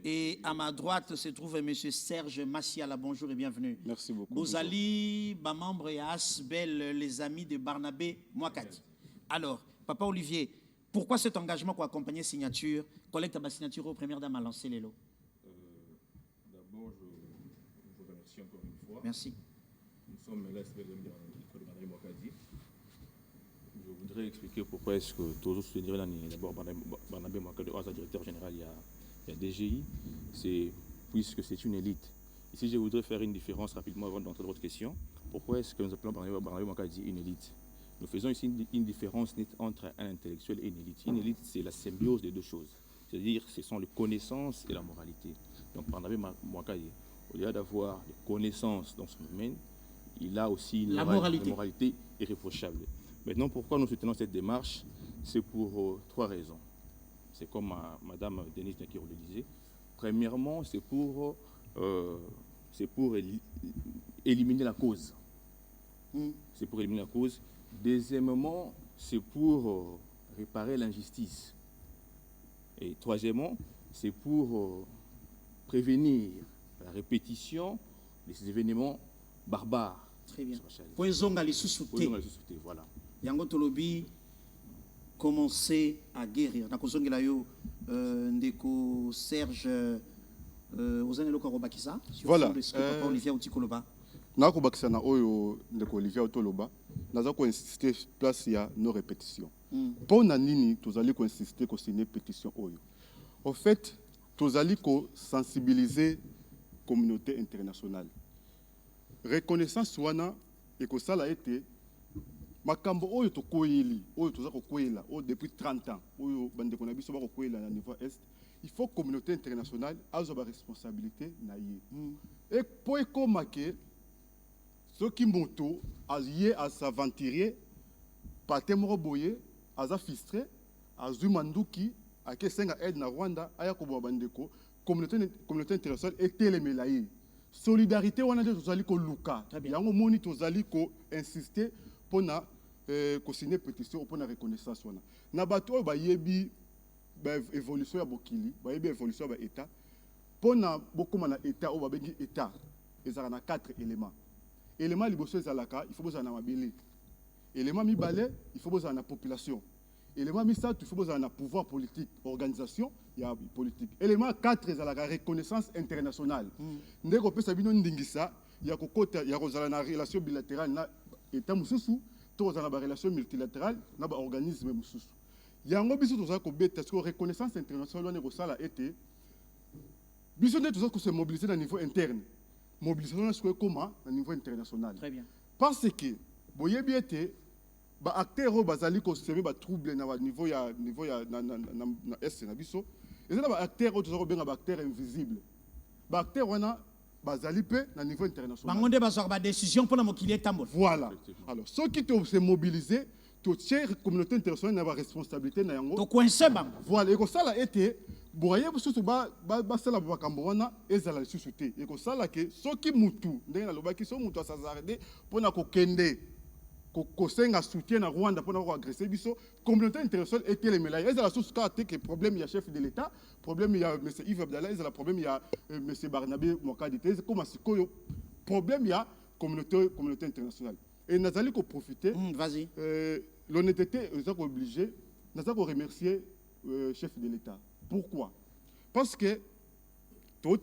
Et à ma droite se trouve M. Serge Massiala. Bonjour et bienvenue. Merci beaucoup. Bozali, membre et Asbel, les amis de Barnabé Mouakati. Alors, Papa Olivier, pourquoi cet engagement pour accompagner signature, collecte ma signature aux premières dames à lancer les lots? D'abord, je vous remercie encore une fois. Merci. Nous sommes là, de Barnabé Mouakati. Je voudrais expliquer pourquoi est-ce que toujours soutenir d'abord Barnabé Mouakati, directeur général, il y a DGI, c'est puisque c'est une élite. Ici, je voudrais faire une différence rapidement avant d'entrer dans votre question. Pourquoi est-ce que nous appelons Barnabé Mouakati une élite? Nous faisons ici une différence nette entre un intellectuel et une élite. Une élite, c'est la symbiose des deux choses. C'est-à-dire, ce sont les connaissances et la moralité. Donc, Barnabé Mouakati, au-delà d'avoir des connaissances dans ce domaine, il a aussi la moralité. La moralité irréprochable. Maintenant, pourquoi nous soutenons cette démarche? C'est pour trois raisons. C'est comme Madame Denise Nakiro le disait. Premièrement, c'est pour éliminer la cause. C'est pour éliminer la cause. Deuxièmement, c'est pour réparer l'injustice. Et troisièmement, c'est pour prévenir la répétition de ces événements barbares. Très bien. Poezonga les sous-soutés. Voilà. Yango Tolobi commencer à guérir. Nakozongela yo ndeko Serge ozanelo karobakisa. Voilà. Papa Olivier Otikoloba. Nakobakisa na oyo ndeko Olivier Otoloba. Naza ko insister place ya nos répétitions. Pour na nini tozali ko insister ko signer pétition oyo. En fait, tozali ko sensibiliser communauté internationale. Reconnaissance wana et ko sala été makambo oyo tokoyeli oyo toza kokoyela oyo depuis 30 ans oyo bandeko na biso ba kokoyela na niveau est, il faut communauté internationale azo ba responsabilité na ye. Et pour ekomake ceux qui moto azié à s'aventurer paté moko boye aza fistré azu manduki ake senga aide na Rwanda aya ko bandeko communauté internationale etelemela ye. Solidarité wana de tozali ko luka yango moni tozali ko insister pona ko signer pétition pona reconnaissance wana na bato ba yebi ba évolution ya bokili ba yebi évolution ba état pona bokoma na état o ba bengi état ezala na 4 éléments. Élément liboso ezalaka il faut bozala na mabele. Élément mibale il faut bozala na population. Élément misatu il faut bozala na pouvoir politique, organisation ya politique. Élément 4 ezalaka reconnaissance internationale. Ndeko pesa bino ndingisa ya kokota ya kozala na relation bilatérale na état mususu to kozala na relation multilatérale na ba organisme mususu. Yango biso tozala ko beta parce que reconnaissance internationale wana ko sala été biso nde tozala ko se mobiliser na niveau interne. Mobilisation sur comment au niveau international. Très bien. Parce que boyebi été ba acteurs bazali ko sebe ba trouble na niveau ya na est na biso. Et ça ba acteurs autres ko benga ba acteurs invisibles. Ba acteurs wana bazali pe na niveau international. Bangonde bazor ba décision pour na mokili tambo. Voilà. Alors ceux qui te se mobiliser toute chaque communauté internationale n'a pas responsabilité na yango. To coincer bang. Voilà, et que ça l'a été boye bususu ba sala bakambo wana ezala lisusu te. Et que ça là que soki mutu ndenge na lobaki so mutu asazarde pona ko kende ko senga soutien na Rwanda pona ko agresser biso communauté internationale était les mélailles. Ezala sous cas que problème il y a chef de l'état, problème il y a monsieur Yves Abdallah, ezala problème il y a monsieur Barnabé Mouakati. Comme sikoyo problème il y a communauté internationale. Et nous allons profiter. Vas-y. L'honnêteté, nous sommes obligés. Nous allons remercier le chef de l'État. Pourquoi? Parce que tu as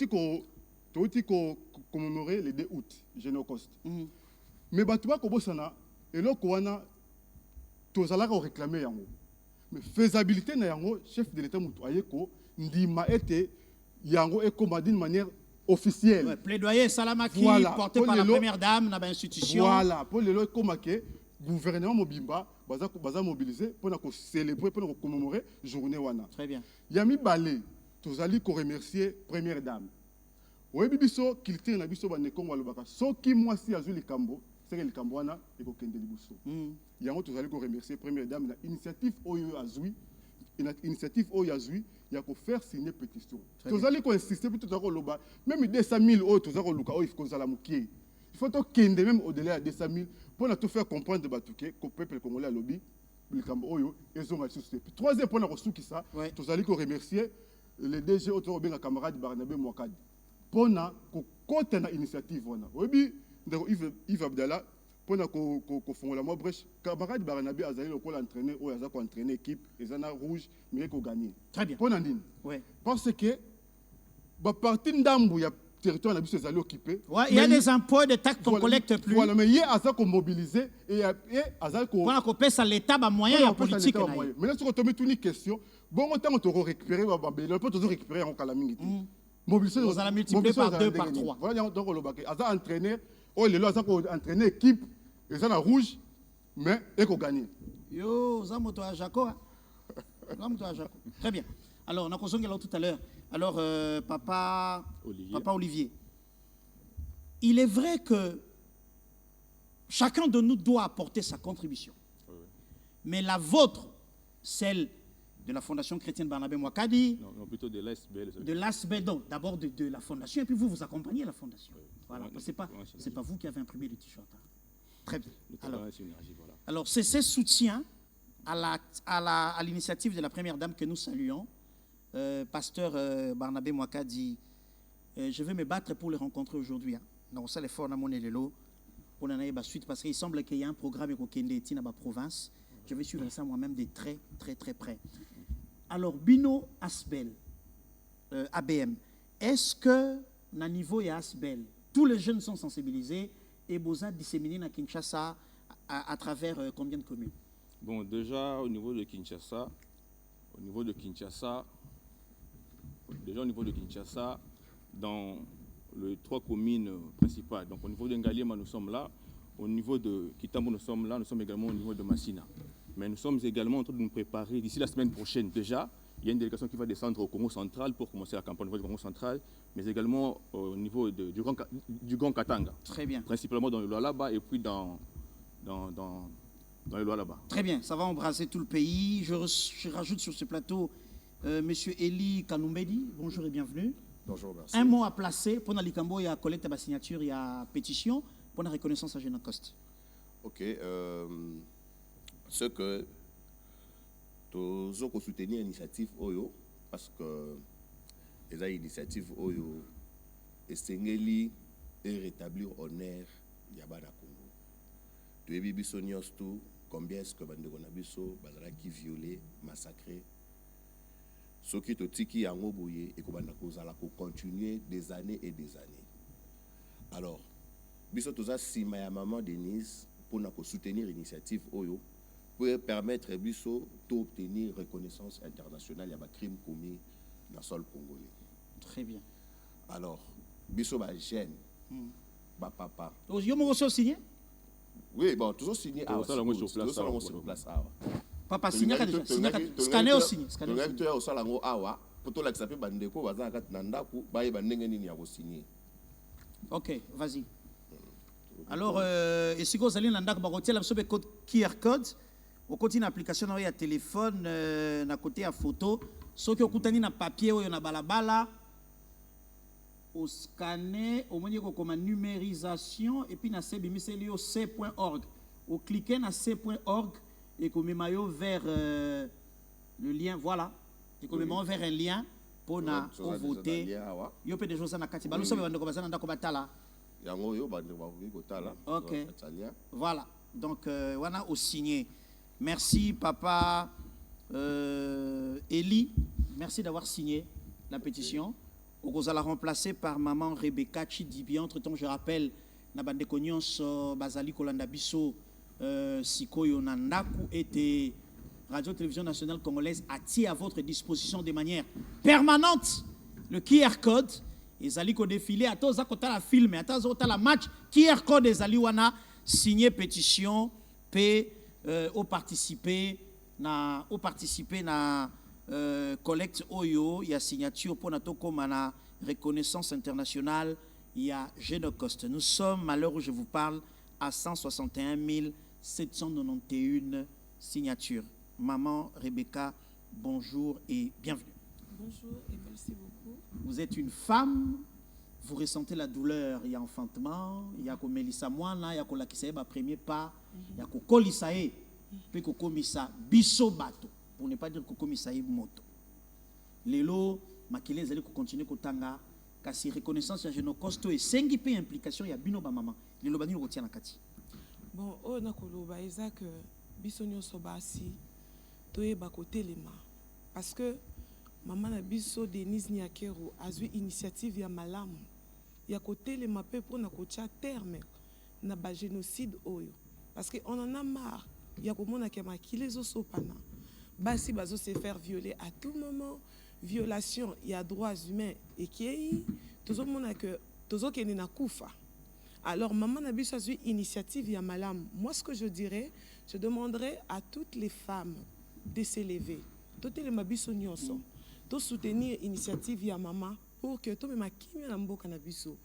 commémorer le 2 août, Génocoste. Mais tu vas commémorer et là, tu vas réclamer. Mais faisabilité, le chef de l'État, ndima été yango et comme d'une manière officielle. Ouais, plaidoyer Salamaki voilà, porté par la première dame dans l'institution. Voilà, pour le comme que gouvernement Mobimba baza mobilisé pour célébrer pour commémorer journée wana. Très bien. Yami Balé, tous allez remercier première dame. Oui biso culture na biso bane kongo lobaka. Soki mwasi azuli kambo, c'est que le kambo wana et ko kende libuso. Yango tous allez remercier première dame la initiative oyo azui. Une initiative oyo azui. Il y a faire signer pétition. Tous allez insister pour tout loba. Même 200 000 euros, tous allez loka, il faut qu'on il faut qu'il même au-delà de 200 000 pour tout faire comprendre que le peuple congolais a lobby, le Cambodge, ils ont assisté. Troisième point, ça, tous allez remercier les DG autour de camarade Barnabé Mouakadi. Pour côté de l'initiative, oui, Yves Abdallah. Pour que font la brèche, camarade Barnabé a entraîné ou a entraîné l'équipe, ils en ont rouge, mais ils ont gagné. Très bien. Oui. Parce que, partie d'Ambou, il y a territoire qui est occupé. Il y a des impôts, des taxes qu'on ne collecte plus. Voilà, mais il y a ça qu'on mobilise et il y a ça qu'on. Pour qu'on ça l'État, il y a moyen politique. Mais là, si on tombe toutes les questions, bon, autant on te récupérer, on peut toujours récupérer en calamité. Mobiliser. Vous allez multiplier par 2, par 3. Voilà, donc on a entraîné, oh, les lois, on a entraîné l'équipe. Ils ont rouge, mais ils ont gagné. Yo, ça moto à Jaco. Très bien. Alors, on a consommé tout à l'heure. Alors, Papa Olivier, il est vrai que chacun de nous doit apporter sa contribution. Oui. Mais la vôtre, celle de la Fondation chrétienne Barnabé Mouakadi, non, plutôt de l'ASBL. De l'ASBL, donc d'abord de la Fondation, et puis vous accompagnez la Fondation. Oui. Voilà, c'est pas vous qui avez imprimé le t-shirt. Très bien. Alors c'est ce soutien à l'initiative de la première dame que nous saluons. Pasteur Barnabé Mouakadi, je vais me battre pour les rencontrer aujourd'hui. Donc ça, l'effort dans mon élélo, on en a eu suite parce qu'il semble qu'il y a un programme qui est dans la province. Je vais suivre ça moi-même de très, très, très près. Alors, Bino Asbel, ABM, est-ce que, à niveau de Asbel, tous les jeunes sont sensibilisés et Boza disséminés à Kinshasa à travers combien de communes? Bon, déjà au niveau de Kinshasa, dans les 3 communes principales, donc au niveau de Ngaliema, nous sommes là, au niveau de Kitambo, nous sommes là, nous sommes également au niveau de Massina. Mais nous sommes également en train de nous préparer d'ici la semaine prochaine déjà. Il y a une délégation qui va descendre au Congo central pour commencer la campagne au niveau du Congo central, mais également au niveau du Grand Katanga. Très bien. Principalement dans le Lualaba et puis dans le Lualaba. Très bien, ça va embrasser tout le pays. Je rajoute sur ce plateau M. Eli Kanumbedi. Bonjour et bienvenue. Bonjour, merci. Un mot à placer pour Nalikambo, il y a collecte à signature, il y a pétition pour la reconnaissance à Génocoste. Ok. Ce que nous avons soutenu l'initiative Oyo, parce que les initiatives Oyo est rétablir honneur Yabana Congo. Tu es bibiso tout combien est-ce que Bandegona biso bazalaki violé, massacré. Ce qui te tiki en oboye et que continuer des années et des années. Alors, biso toza sima ya maman Denise pour soutenir l'initiative Oyo pour permettre biso d'obtenir reconnaissance internationale il y a des crimes commis dans le sol congolais. Très bien. Alors, biso ba jeune, ba papa. Vous avez signé? Oui, bon, tous signé. Ah, ça là sur place. Papa signé déjà. Scanner aussi. Scanner aussi. Au salango awa. Pour tout l'accepter bandeko bazaka nandaku ba bandenge nini ya signé. Ok, vas-y. Alors, et si vous allez dans le code QR code, au côté d'une application il y a téléphone, à côté à photo, ceux qui ont un papier ou na balabala, au scanner, au moins comme numérisation, et puis na c.org. Au cliquer na c.org et comme maillot vers le lien, voilà, et comme vers un lien pour voter. Il y a des choses à la carte. yango yo bande bakoki kotala. Ok. Italien. Voilà. Donc, on a au signé. Merci, papa Eli. Merci d'avoir signé la pétition. On va la remplacer par maman Rebecca Chidibi. Entre-temps, je rappelle, Nabande Konyons, Bazali Kolanda Bisso, Sikoyo Nandaku était Radio-Télévision Nationale Congolaise a tiré à votre disposition de manière permanente le QR code. Et Zali ko défilé à tous à la film, à tous à la match QR code des Zali wana signé pétition P au participer na collecte Oyo, il y a signature pour notre comme na reconnaissance internationale, il y a Génocoste. Nous sommes, à l'heure où je vous parle, à 161 791 signatures. Maman Rebecca, bonjour et bienvenue. Bonjour et merci beaucoup. Vous êtes une femme, vous ressentez la douleur, il y a enfantement, il y a comme Melissa Moana, il y a comme la Kisaïba premier pas, il y a comme Kolisae, puis comme Komisa Biso Bato, pour ne pas dire comme Komisaï Moto. Lelo, Makele Zali continue Kotanga, kasi reconnaissance ya Génocoste et 5 pays implication, il y a Bino Bamama. Lelo Bani retient la Kati. Bon, on a koloba Isaac Bisonyo Sobasi, Toye Bakote Lema. Parce que maman na biso Denise Niakero a eu initiative ya malamu. Ya kote Lema pe pour na kocha terme na ba génocide oyo. Parce que on en a marre. Ya komona ke makile zo sopana. Basi bazo se faire violer à tout moment. Violation, il y a droits humains et qui est toujours mona que toujours kene na kufa. Alors, maman n'a pas eu initiative ya malam. Moi, ce que je dirais, je demanderais à toutes les femmes de s'élever. Toutes les mabiso nyonso, de soutenir l'initiative ya maman pour que tout le monde qui na mboka na biso.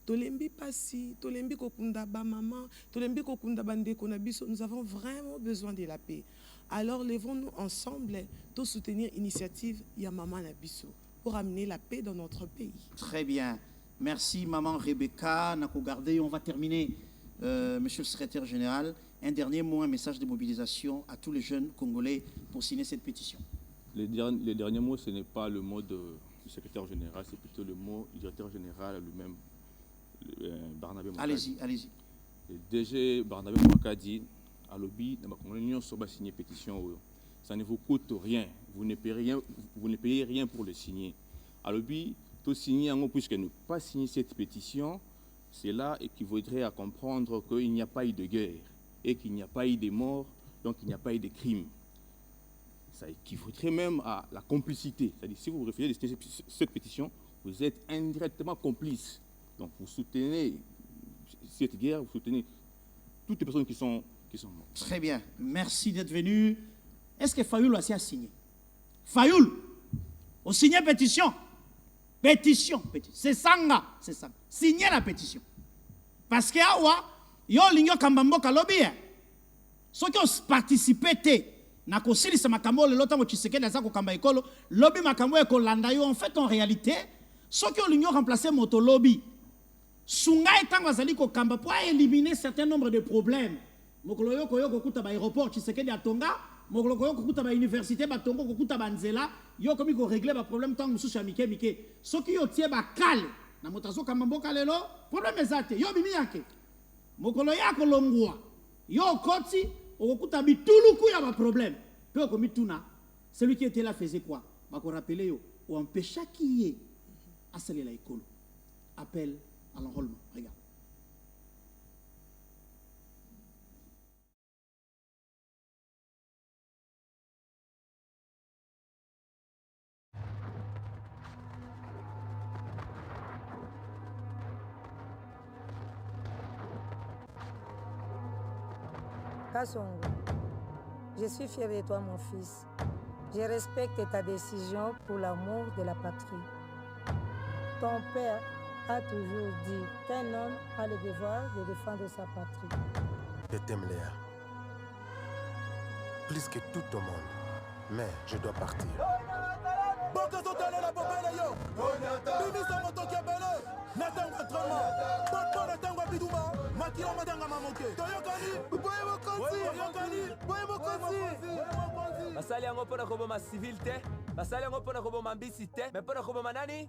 Tolembi pasi, tolembi kokunda ba maman, tolembi kokunda bande konabiso. Nous avons vraiment besoin de la paix. Alors, levons-nous ensemble de soutenir l'initiative ya maman na biso pour amener la paix dans notre pays. Très bien. Merci, maman Rebecca. On va terminer, monsieur le secrétaire général. Un dernier mot, un message de mobilisation à tous les jeunes Congolais pour signer cette pétition. Le dernier mot, ce n'est pas le mot du secrétaire général, c'est plutôt le mot du directeur général lui-même, Barnabé Mwakadi. Allez-y, allez-y. Le DG Barnabé Mwakadi, à l'objet, l'Union va signer pétition. Ça ne vous coûte rien. Vous ne payez rien pour le signer. À l'objet, tout signer en puisque ne pas signer cette pétition, cela équivaudrait à comprendre qu'il n'y a pas eu de guerre et qu'il n'y a pas eu de morts, donc il n'y a pas eu de crimes. Ça équivaudrait même à la complicité. C'est-à-dire, si vous refusez de signer cette pétition, vous êtes indirectement complice. Donc vous soutenez cette guerre, vous soutenez toutes les personnes qui sont mortes. Très bien. Merci d'être venu. Est-ce que Fayoul aussi a signé? Fayoul, on signe pétition. Pétition. C'est ça. Signez la pétition. Parce que awa, yo lingo kambambo kalobi. Ceux qui ont participé na kosilisa makambo le lotango Tshisekedi aza ko kamba ekolo, lobby makambo e kolanda yo en fait en réalité, ceux qui ont lingo remplacer moto lobby. Sunga etango azali ko kamba pour éliminer certain nombre de problèmes. Mokolo yo koyo kokuta ba aéroport Tshisekedi atonga, mokolo koyo kokuta ba université batongo kokuta ba nzela. Yo komi ko régler ba problème tant mususu ya mike soki yo tie ba kale na motazo kamba mboka lelo problème ezate yo bimi yake mokolo ya kolongwa yo koti okokuta bituluku ya ba problème pe okomi tuna celui qui était là faisait quoi ba ko rappeler yo ou empêcha qui est à salela ekolo appel à l'enrôlement. Regarde. Kasongo, je suis fier de toi, mon fils. Je respecte ta décision pour l'amour de la patrie. Ton père a toujours dit qu'un homme a le devoir de défendre sa patrie. Je t'aime, Léa. Plus que tout au monde. Mais je dois partir. basali yango mpona koboma civil te basali yango mpona koboma mbisi te me mpona koboma nani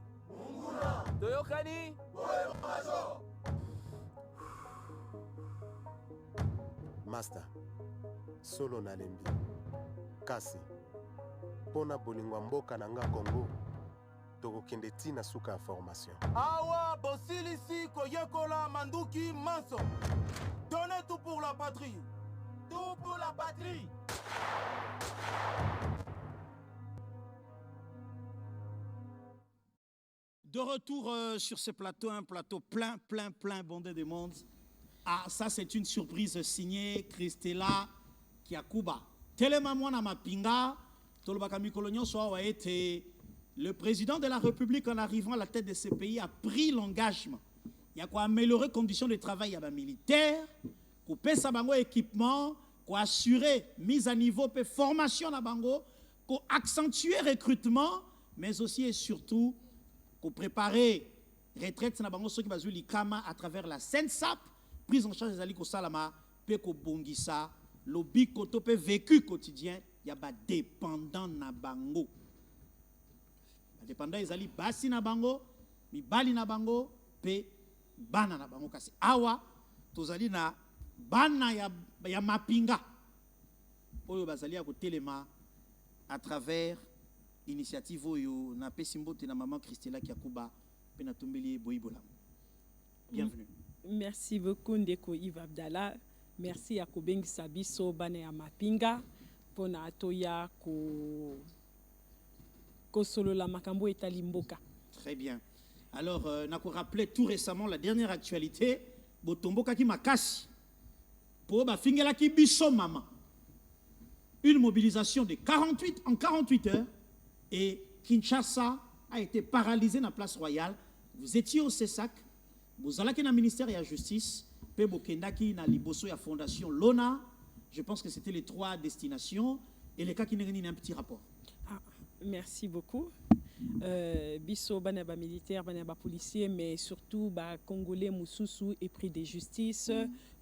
toyokani Master, solo nalembi. Kasi, pona bolingwa mboka nanga Congo, tokokende tina suka formation. Awa bosilisi koyekola manduki manso. Donnez tout pour la patrie. Tout pour la patrie. De retour sur ce plateau, un plateau plein bondé de monde. Ah, ça c'est une surprise signée Christella Kiakuba. Telema mwana mapinga, tolobaka mikolo nyonso awa ete le président de la République en arrivant à la tête de ce pays a pris l'engagement. Il y a quoi améliorer les conditions de travail à militaire, couper sa bango équipement, quoi assurer mise à niveau et formation à bango, quoi accentuer recrutement, mais aussi et surtout pour préparer retraite na bango ceux qui bazu likama à travers la SENSAP, prise en charge des aliko salama, pe ko bongisa, lobby koto pe vécu quotidien, ya ba dépendant na bango. Ba dépendant ezali basi na bango, mibali na bango, pe bana na bango kasi awa tozali na bana ya mapinga. Oyo bazali ya ko telema à travers initiative oyo na pesimbote na maman Christella Kiakuba pe na tombeli boyibola. Bienvenue. Merci beaucoup Ndeko Yves Abdallah. Merci à Kobengi Sabiso bane ya mapinga pona atoya ko solo la makambo etali mboka. Très bien. Alors n'a ko rappelé tout récemment la dernière actualité botomboka ki makasi po ba fingela ki biso mama. Une mobilisation de 48 heures. Et Kinshasa a été paralysé dans la place royale. Vous étiez au CESAC, vous allez dans le ministère de la Justice, puis vous allez dans la Fondation Lona. Je pense que c'était les 3 destinations. Et les cas qui n'ont un petit rapport. Ah, merci beaucoup. Biso banaba militaire, banaba policier, mais surtout Congolais Moussoussou épris de justice,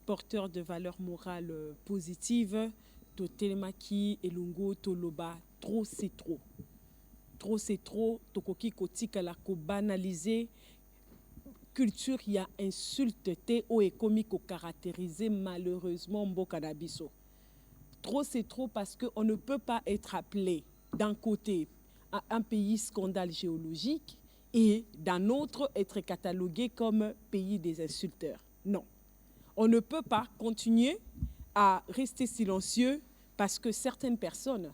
porteur de valeurs morales positives, Totelemaki, Elungo, Toloba, trop c'est trop. Trop c'est trop, tokoki kotika la ko banaliser culture y a insulte te o ekomi ko caractériser malheureusement mboka na biso. Trop c'est trop parce que on ne peut pas être appelé d'un côté à un pays scandale géologique et d'un autre être catalogué comme pays des insulteurs. Non. On ne peut pas continuer à rester silencieux parce que certaines personnes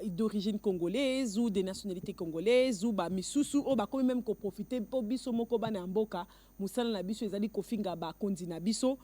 d'origine congolaise ou des nationalités congolaises ou misusu ou comme même ko profiter pour biso moko bana mboka musala na biso ezali ko finga kondi na biso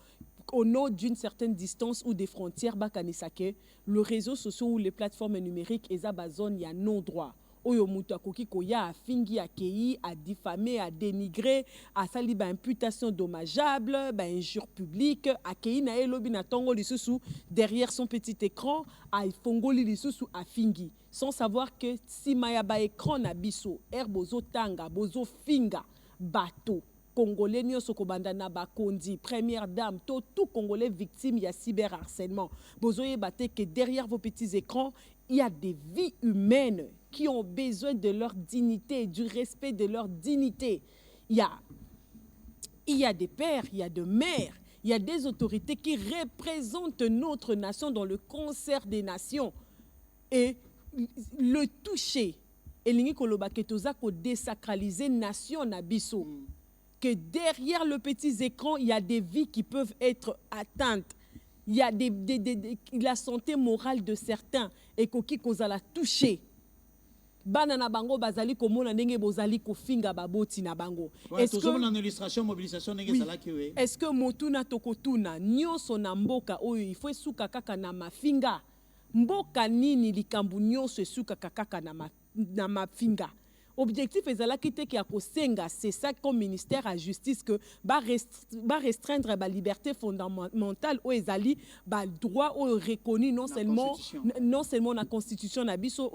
au nom d'une certaine distance ou des frontières bakanisake le réseau social ou les plateformes numériques eza zone ya non droit oyo mutu akoki koya afingi akei a diffamer a dénigrer a sali imputation dommageable injure publique akei na elobi na tongo lisusu derrière son petit écran a fongoli lisusu afingi sans savoir que si maya écran na biso bozo tanga bozo finga bateau Congolais nyonso kobanda na bakondi première dame tout Congolais victime ya cyberharcèlement bozoye baté que derrière vos petits écrans il y a des vies humaines qui ont besoin de leur dignité, du respect de leur dignité. Il y a des pères, il y a des mères, il y a des autorités qui représentent notre nation dans le concert des nations. Et le toucher, et l'ingi koloba ketoza ko désacraliser nation nabiso. Que derrière le petit écran, il y a des vies qui peuvent être atteintes. Il y a la santé morale de certains et koki kozala toucher. Banana bango bazali komona ndenge bozali kofinga baboti na bango. Est-ce que en illustration mobilisation ndenge sala kiwe? Est-ce que motuna tokotuna nyonso na mboka oyo il faut suka kaka na mafinga? Mboka nini likambu nyonso suka kaka na mafinga? Objectif ezalaki te ki akosenga c'est ça comme ministère à justice que restreindre la liberté fondamentale ou ezali droit ou reconnu non seulement la constitution na biso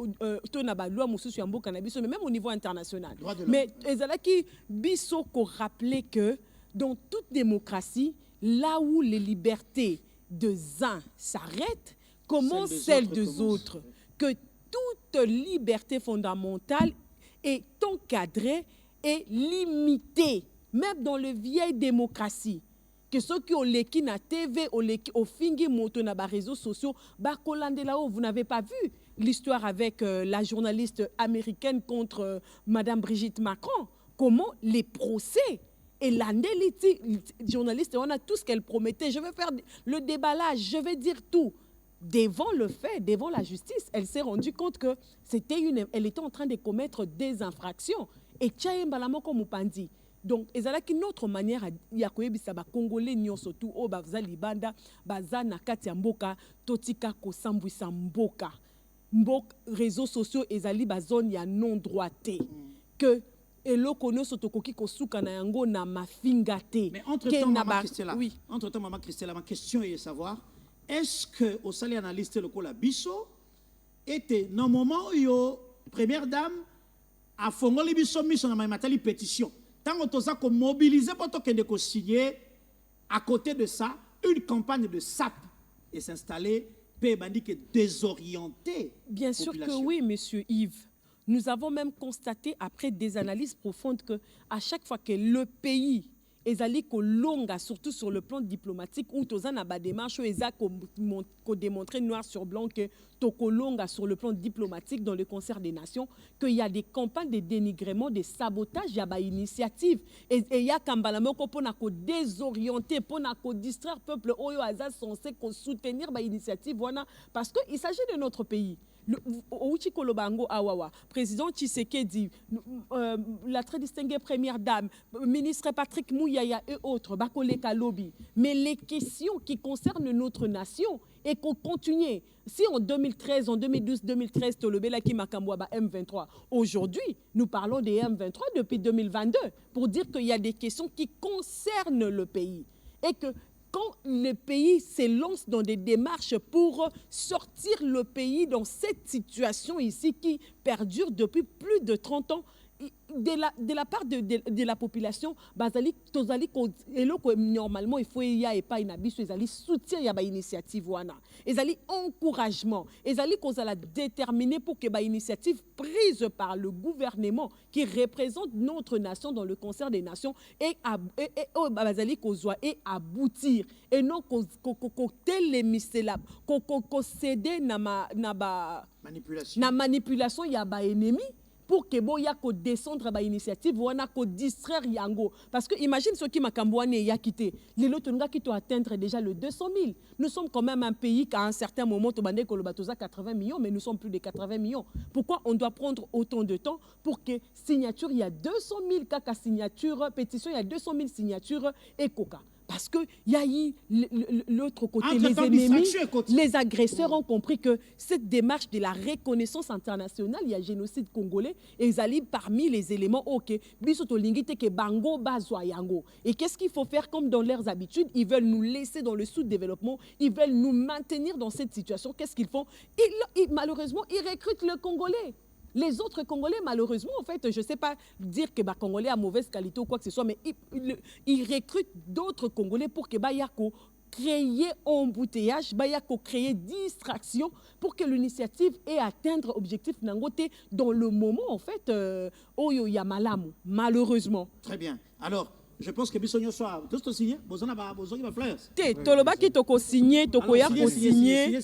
to na ba loi mususu ya mboka na biso mais même au niveau international. Mais ezalaki biso ko rappeler que dans toute démocratie là où les libertés des uns s'arrêtent commencent celles des autres, que toute liberté fondamentale est encadré et limité, même dans les vieilles démocraties, que ceux qui ont l'équipe na TV, au fingi moto na ba réseaux sociaux, ba kolandela o, vous n'avez pas vu l'histoire avec la journaliste américaine contre Madame Brigitte Macron. Comment les procès et l'andéliti journaliste, on a tout ce qu'elle promettait. Je vais faire le déballage, je vais dire tout. Devant le fait, devant la justice, elle s'est rendue compte que elle était en train de commettre des infractions. Et tchaye mbalamoko mupandi. Donc, ezalaki notre manière ya koyebisa ba Congolais nyonso tout o baza libanda baza na kati ya mboka totika ko sambwisa mboka. Mboka réseaux sociaux ezali ba zone ya non droité que eloko nyonso tokoki kosuka na yango na mafinga te. Mais entre-temps, Maman Christella, ma question est de savoir, est-ce que au sali analyste le la biso était dans le moment où première dame a fongoli biso mission na matali pétition. Tant que toza ko mobiliser pour to signer à côté de ça une campagne de SAP et s'installer pe bandi que désorienté. Bien sûr que oui, monsieur Yves. Nous avons même constaté après des analyses profondes que à chaque fois que le pays ezali ko longa, surtout sur le plan diplomatique, où toza na ba démarche eza ko démontrer noir sur blanc que toko longa sur le plan diplomatique dans le concert des nations, qu'il y a des campagnes de dénigrement, de sabotage, il y a des initiatives. Et il y a kambalamoko pour ko désorienter, pour ko distraire le peuple oyo aza censé ko soutenir ba initiative wana parce que il s'agit de notre pays. Ouchi Kolobango Awawa, président Tshisekedi, la très distinguée première dame, ministre Patrick Mouyaya et autres, Bakoleka Lobby. Mais les questions qui concernent notre nation et qu'on continue. Si en 2013, en 2012-2013, Tolobela qui Makambouaba M23, aujourd'hui, nous parlons des M23 depuis 2022 pour dire qu'il y a des questions qui concernent le pays et que quand le pays se dans des démarches pour sortir le pays dans cette situation ici qui perdure depuis plus de 30 ans, de la part de la population, normalement, il faut y a pas une abus, ils soutien y a initiative wana, ils encouragement, ils allaient déterminer pour que initiative prise par le gouvernement qui représente notre nation dans le concert des nations et aboutir et non qu'on télémisela qu'on céder na manipulation y a ennemi. Pour que boya ko descendre ba initiative wana ko distraire yango parce que imagine ceux qui makambouane ya quitté les autres nga qui to atteindre déjà le 200 000. Nous sommes quand même un pays qu'à un certain moment to bande ko lobatoza 80 millions mais nous sommes plus de 80 millions. Pourquoi on doit prendre autant de temps pour que signature il y a 200 000 kaka signature pétition il y a 200 000 signatures et coca. Parce qu'il y a eu l'autre côté, les ennemis, les agresseurs ont compris que cette démarche de la reconnaissance internationale, il y a génocide congolais, et ils allaient parmi les éléments, ok, et qu'est-ce qu'il faut faire comme dans leurs habitudes? Ils veulent nous laisser dans le sous-développement, ils veulent nous maintenir dans cette situation. Qu'est-ce qu'ils font? Malheureusement, ils recrutent le Congolais. Les autres Congolais, malheureusement, en fait, je ne sais pas dire que Congolais a mauvaise qualité ou quoi que ce soit, mais ils recrutent d'autres Congolais pour que Bayako créer embouteillage, Bayako créer distraction pour que l'initiative ait atteindre l'objectif Nangote dans le moment, en fait, Oyo Yamalamu, malheureusement. Très bien. Alors, je pense que Bissonio soit tout signé. Bozana ba bozongi ba fleurs. Toloba ki toko signé, toko ya ko signé.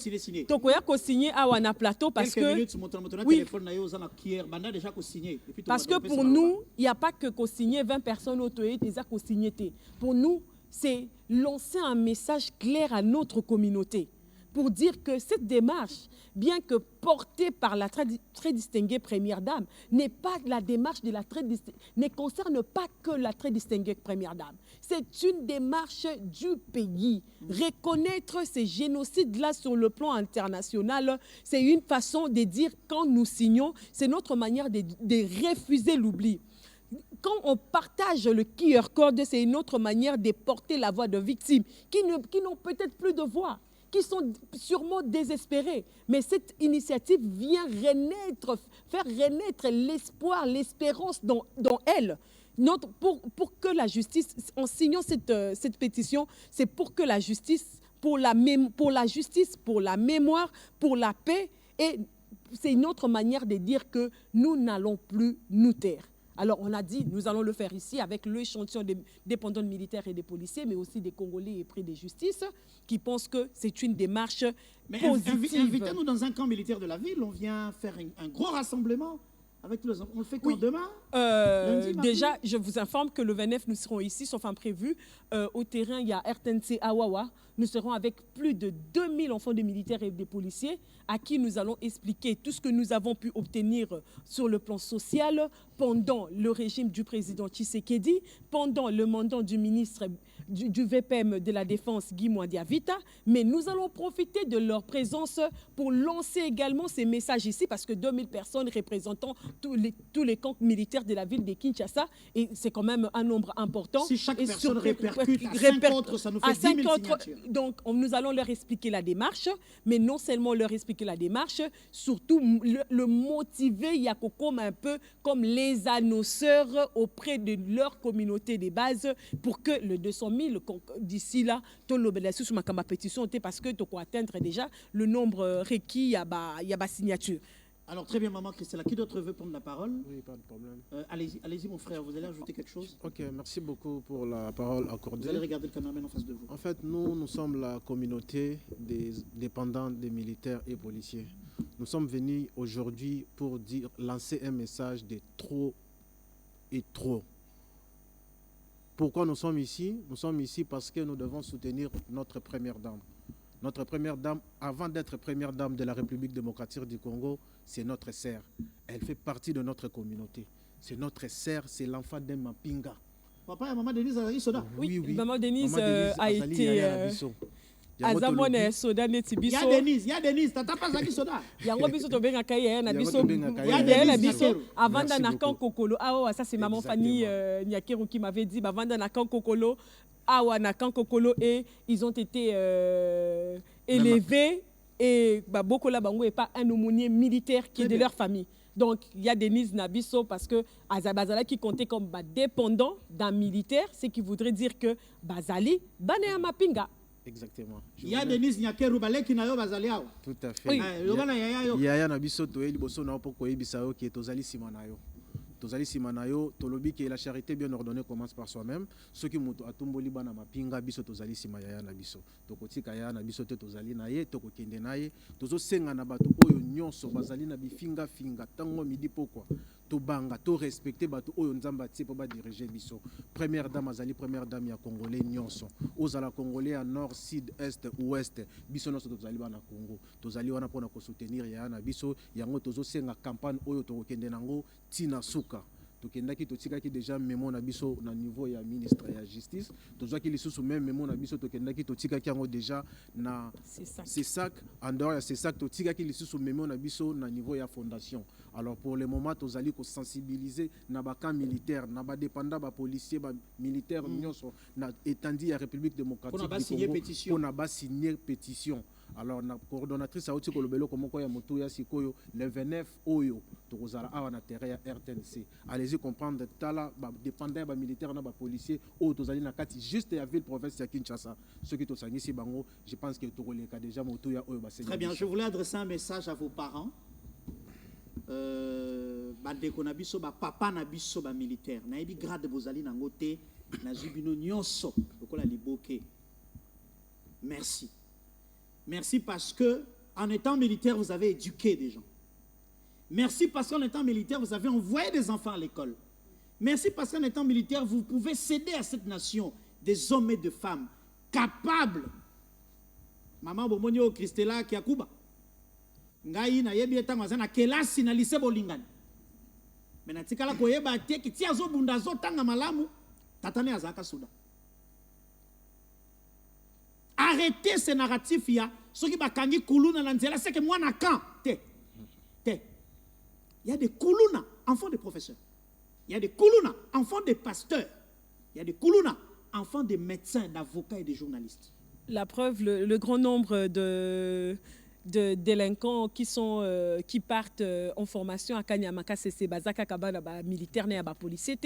Toko ya ko signé awa na plateau parce que oui. Parce que pour nous, il n'y a pas que ko signé 20 personnes autour des a ko signé. Pour nous, c'est lancer un message clair à notre communauté pour dire que cette démarche, bien que portée par la très distinguée première dame, n'est pas la démarche de la ne concerne pas que la très distinguée première dame. C'est une démarche du pays. Reconnaître ces génocides-là sur le plan international, c'est une façon de dire quand nous signons, c'est notre manière de refuser l'oubli. Quand on partage le QR code, c'est une autre manière de porter la voix de victimes qui n'ont peut-être plus de voix, qui sont sûrement désespérés. Mais cette initiative vient faire renaître l'espoir, l'espérance dans elles. Pour que la justice, en signant cette pétition, c'est pour que la justice, pour la mémoire, pour la paix, et c'est une autre manière de dire que nous n'allons plus nous taire. Alors on a dit, nous allons le faire ici avec l'échantillon des dépendants militaires et des policiers, mais aussi des Congolais épris de justice, qui pensent que c'est une démarche positive. Invitez-nous dans un camp militaire de la ville, on vient faire un gros rassemblement. Avec tous les enfants. On le fait quand demain lundi, déjà, je vous informe que le 29, nous serons ici, sauf imprévu. Au terrain, il y a RTNC Awawa. Nous serons avec plus de 2000 enfants de militaires et des policiers à qui nous allons expliquer tout ce que nous avons pu obtenir sur le plan social pendant le régime du président Tshisekedi, pendant le mandat du ministre du VPM de la Défense, Guy Mwandiavita. Mais nous allons profiter de leur présence pour lancer également ces messages ici, parce que 2000 personnes représentant tous les camps militaires de la ville de Kinshasa, et c'est quand même un nombre important. Si chaque personne répercute à 5 autres, ça nous fait 10 000 signatures. Donc, nous allons leur expliquer la démarche, mais non seulement leur expliquer la démarche, surtout le motiver, il y a comme un peu comme les annonceurs auprès de leur communauté de base pour que le 200 000, d'ici là, tout le sous ma pétition, parce que tu peux atteindre déjà le nombre requis, il y a ma signature. Alors, très bien, maman Christella. Qui d'autre veut prendre la parole? Oui, pas de problème. Allez-y, mon frère, vous allez ajouter quelque chose? Ok, merci beaucoup pour la parole accordée. Vous allez regarder le caméraman en face de vous. En fait, nous sommes la communauté des dépendants des militaires et policiers. Nous sommes venus aujourd'hui pour lancer un message de trop et trop. Pourquoi nous sommes ici? Nous sommes ici parce que nous devons soutenir notre première dame. Notre première dame, avant d'être première dame de la République démocratique du Congo, c'est notre sœur. Elle fait partie de notre communauté. C'est notre sœur, c'est l'enfant d'un Mapinga. Papa et maman Denise a soda. Oui. Maman Denise a été... Il y a Denise, tata pas zaki soda. Yango biso to benga kaya na biso. Ya biso avant na kan kokolo. Ah ça c'est maman Fanny Nyakeru qui m'avait dit avant na kan kokolo. Ah na kan kokolo et ils ont été élevés et beaucoup là bango est pas un aumônier militaire qui est de leur famille. Donc il y a Denise Nabiso parce que Azabazala qui comptait comme dépendant d'un militaire, ce qui voudrait dire que Bazali bane Mapinga. Exactement. Il y a Denise Nyakeru baleki na yo bazali awa. Tout à fait. Oui. Yaya na biso to eli boso na poko yebisa yo ki tozali sima na yo. Tozali sima na yo tolobi que la charité bien ordonnée commence par soi-même. Ceux qui muto atumboli bana mapinga biso tozali sima yaya na biso. Tokotika yaya na biso te tozali na ye tokokende na ye. Tozo senga na bato oyo nyonso bazali na bifinga finga tango midi pokwa. To banga to respecter bato oyo nzamba tie po ba diriger biso. Première dame azali première dame ya congolais nyonso. Ozala congolais à nord, sud, est, ouest. Biso nyonso tozali bana Congo. Tozali wana pona ko soutenir ya na biso yango tozo senga campagne oyo tokokende nango tina suka. Tokendaki totikaki déjà memo na biso na niveau ya ministre ya justice. Tozwaki lisusu même memo na biso tokendaki totikaki yango déjà na CESAC. En dehors ya CESAC totikaki lisusu memo na biso na niveau ya fondation. Alors pour le moment tozali ko sensibiliser na ba camp militaire, na ba dépendant ba policier ba militaire nyonso na étendue ya République démocratique du Congo. On a ba signé pétition. Alors la coordonnatrice a aussi kolobelo komoko ya motu ya sikoyo le 29 oyo tokozala awa na terrain ya RTNC. Allez-y comprendre tala ba dépendant ba militaire na ba policier oyo tozali na kati juste ya ville province ya Kinshasa. Ceux qui tosangisi bango, je pense que tokoleka déjà motu ya oyo ba. Très bien, je voulais adresser un message à vos parents. Bandeko na biso ba papa na biso ba militaire. Na yebi grade bozali na ngote na jibino nyonso lokola liboke. Merci. Merci parce que en étant militaire, vous avez éduqué des gens. Merci parce qu'en étant militaire, vous avez envoyé des enfants à l'école. Merci parce qu'en étant militaire, vous pouvez céder à cette nation des hommes et des femmes capables. Maman Bomonio Christella Kiakuba. Ngai na yebi etanga na kelasi na lycée bolingani. Mais na tikala koyeba te ki ti azo bunda zo tanga malamu tatane azaka souda. Arrêtez ce narratif ya ceux qui bakangi kuluna na nzela c'est que moi na kan te. Il y a des kuluna enfants de professeurs. Il y a des kuluna enfants de pasteurs. Il y a des kuluna enfants de médecins, d'avocats et de journalistes. La preuve, le grand nombre de délinquants qui partent en formation à Kanyamaka, c'est Bazaka Kabana militaire et policier.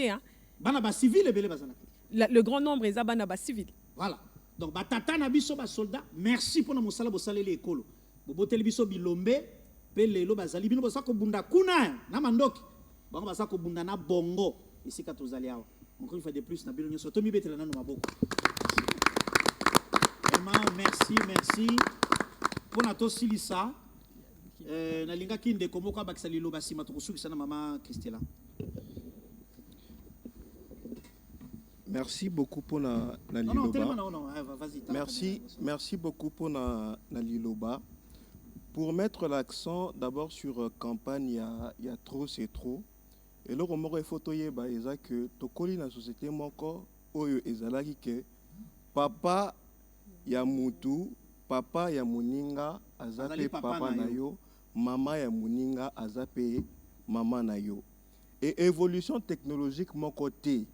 Banaba civil et belé bazana. Le grand nombre est Banaba civil. Voilà. Donc batata na biso ba soldat, merci pour nos sala bosaleli ekolo. Bobotel biso bilombe pe lelo bazali bino bosako bunda kuna na mandoki. bango baza kobunda na bongo esika tozali awa encore une fois de plus na bino nyonso tomibetela nano maboko. Vraiment merci mpona tosilisa nalingaki ndeko moko abakisa liloba nsima tokosukisa na mama Christela. Merci beaucoup pour na liloba. Merci beaucoup pour na liloba. Pour mettre l'accent d'abord sur campagne, il y a trop, c'est trop. Et là, il faut que tokoli na société moko oyo ezalaki ke papa ya mutu, papa ya muninga azape papa na yo, mama ya muninga azape mama na yo. Et évolution technologique moko te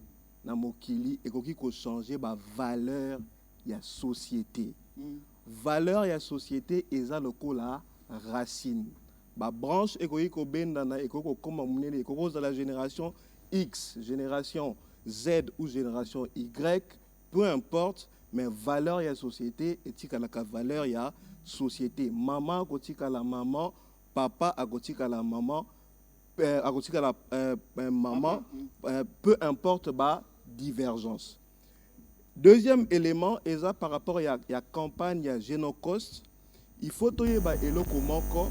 na mokili ekoki ko changer ba valeur ya société. Valeur ya société eza lokola racine. Ba branche ekoki ko bendana ekoki ko koma munene ekoki la génération X, génération Z ou génération Y, peu importe, mais valeur ya société etika la valeur ya société. Maman kotika la maman, papa akotika la maman, akotika la maman, peu importe ba divergence. Deuxième élément, eza par rapport à la campagne ya Génocost, il faut toye ba eloko moko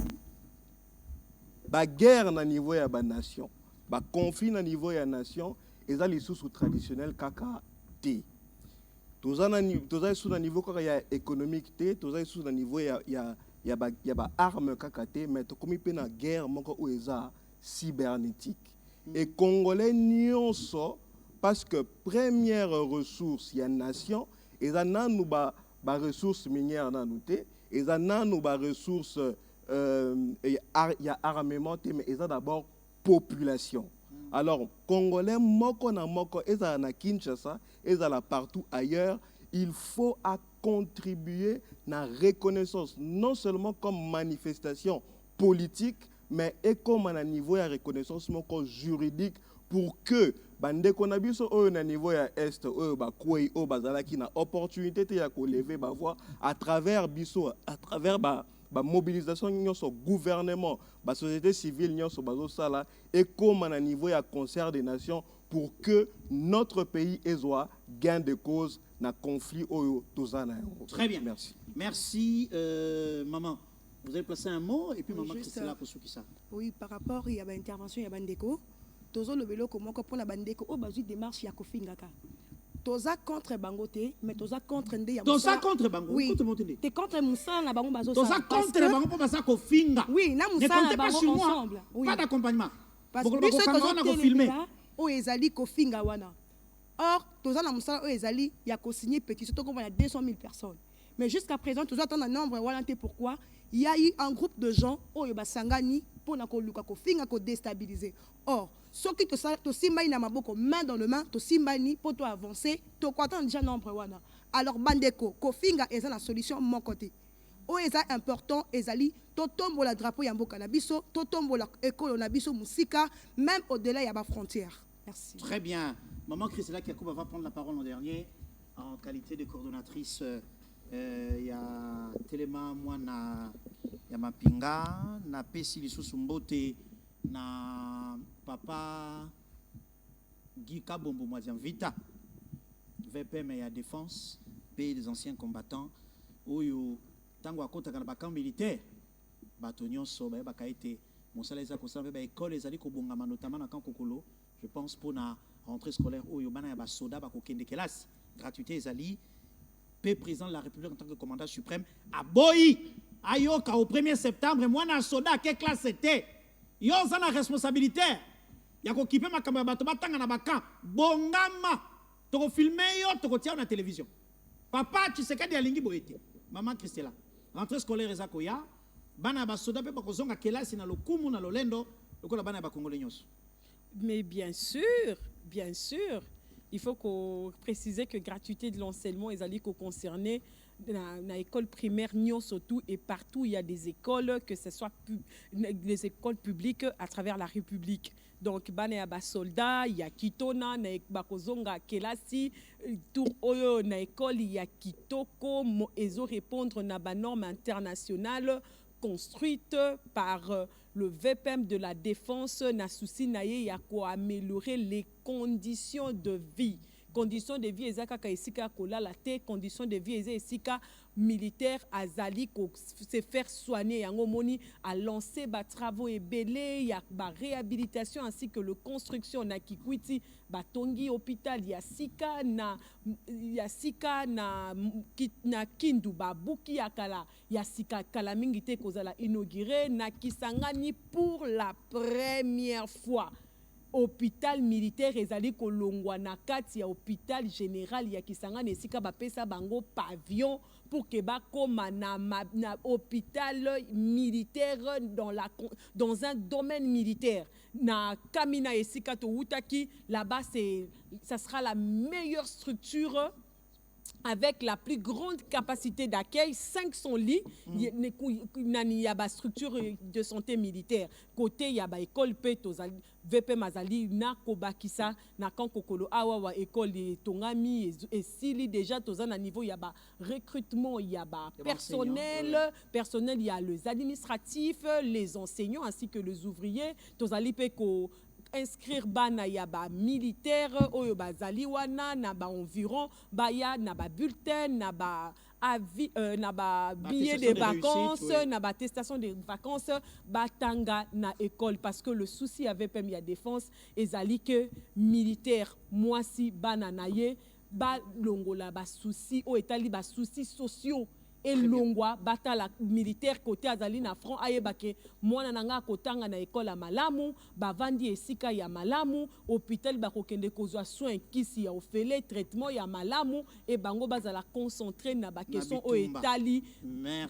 ba guerre na niveau ya ba nation, ba conflit na niveau ya nation, eza lisusu traditionnel kaka te. Toza sous na niveau kaka ya économique te, toza sous na niveau ya ba arme kaka te, mais to komi pe na guerre moko ou eza cybernétique. Et Congolais nyonso parce que première ressource ya nation eza nanu ba ressources minières na noté, eza nanu ba ressources ya armement mais eza d'abord population. Alors Congolais moko na moko eza na Kinshasa, eza là partout ailleurs, il faut à contribuer na reconnaissance non seulement comme manifestation politique mais et comme à niveau ya reconnaissance moko juridique pour que bandeko na biso oyo na niveau ya est oyo ba kwei o bazalaki na opportunité te ya ko lever ba voix à travers biso, à travers ba mobilisation nyonso gouvernement, ba société civile nyonso bazo sala et comme à niveau ya concert des nations pour que notre pays ait gain de cause na conflit oyo tozana. Très bien. Merci maman. Vous avez placé un mot et puis maman Christela pour ça. Oui, par rapport il y a une intervention il y a bandeko tozo le vélo comment pour la bandeko o bazu démarche ya kofingaka. Toza contre bangote mais toza contre ndé ya toza contre bango oui t'es contre Moussa na bango bazo toza contre bango pour basa kofinga oui na Moussa na bango ensemble oui pas d'accompagnement parce que biso tozo filmer o ezali kofinga wana or toza na Moussa o ezali ya ko signer pétition to comme il y a 200 000 personnes mais jusqu'à présent toza attendre un nombre wana te pourquoi il y a eu un groupe de gens oyo basangani pour na ko luka ko finga ko déstabiliser or ceux qui to simbani na maboko main dans le main to simbani pour to avancer to kwata déjà nombre wana alors bandeko ko finga eza la solution mon côté o eza important ezali to tombo la drapeau ya mboka na biso to tombo la école na biso musika même au-delà ya ba frontière. Merci. Très bien. Maman Christela Kiakuba va prendre la parole en dernier en qualité de coordonnatrice il y a Telema moi na ya mapinga na pesi lisusu mbote na papa Guy Kabombo Mwaziam Vita VPM ya défense pays des anciens combattants oyo tango akota kana bakamp militaire bato nyonso ba bakaite mosala eza kosala ba école ezali kobongama notamment na camp Kokolo je pense pour na rentrée scolaire oyo bana ya ba soda ba kokende classe gratuité ezali pe président de la République en tant que commandant suprême a boyi ayoka au 1er septembre moi na soda quelle classe c'était yo za na responsabilité ya ko kipe makambo ya bato batanga na bakamp bongama to ko filmer yo to ko tia na télévision papa Tshisekedi alingi boyete maman Christela rentrée scolaire ezako ya bana ba soda pe ba kozonga kelasi na lokumu na lolendo lokola bana ba congolais nyonso. Mais bien sûr, il faut qu'on précise que gratuité de l'enseignement est allé concerner dans l'école primaire surtout et partout il y a des écoles que ce soit des écoles publiques à travers la République. Donc bana ya ba soldat il y a kitona na bakozonga kelasi tour oyo na école il y a kitoko ezo répondre na ba norme internationale construite par le VPM de la défense n'a souci naye ya ko améliorer les conditions de vie. Conditions de vie ezaka ka esika kolala te, conditions de vie esika militaire azali ko se faire soigner yango moni a lancé ba travaux et belé ya ba réhabilitation ainsi que le construction na Kikwiti batongi hôpital ya sika na Kindu babuki ya kala ya sika kala mingi te kozala inauguré na Kisangani pour la première fois. Hôpital militaire ezali kolongwa na kati ya hôpital général ya Kisangani esika bapesa bango pavillon pour que bakoma na hôpital militaire dans un domaine militaire na Kamina esika to Wutaki là-bas ça sera la meilleure structure avec la plus grande capacité d'accueil, 500 lits, il y a une structure de santé militaire. Côté, il y a une école VP Mazali, na Kobakisa, na Kankokolo, Awawa, école de Tongami, et Sili, déjà, à niveau, il y a recrutement, il y a personnel, il y a les administratifs, les enseignants ainsi que les ouvriers, Tozali Peko. Inscrire bana yaba militaire oyo bazali wana na ba environ baya na ba bulletin na ba avis na ba billet de vacances na ba attestation de vacances batanga na école parce que le souci avec permis à défense ezali que militaire moi si bana naye ba longola ba souci o etali ba soucis sociaux et longwa batala militaire côté azali na front ayebake mwana nanga kotanga na école ya malamu bavandi esika ya malamu hôpital bakokende kozwa soin kisi ya ofele traitement ya malamu et bango bazala concentré na ba question o etali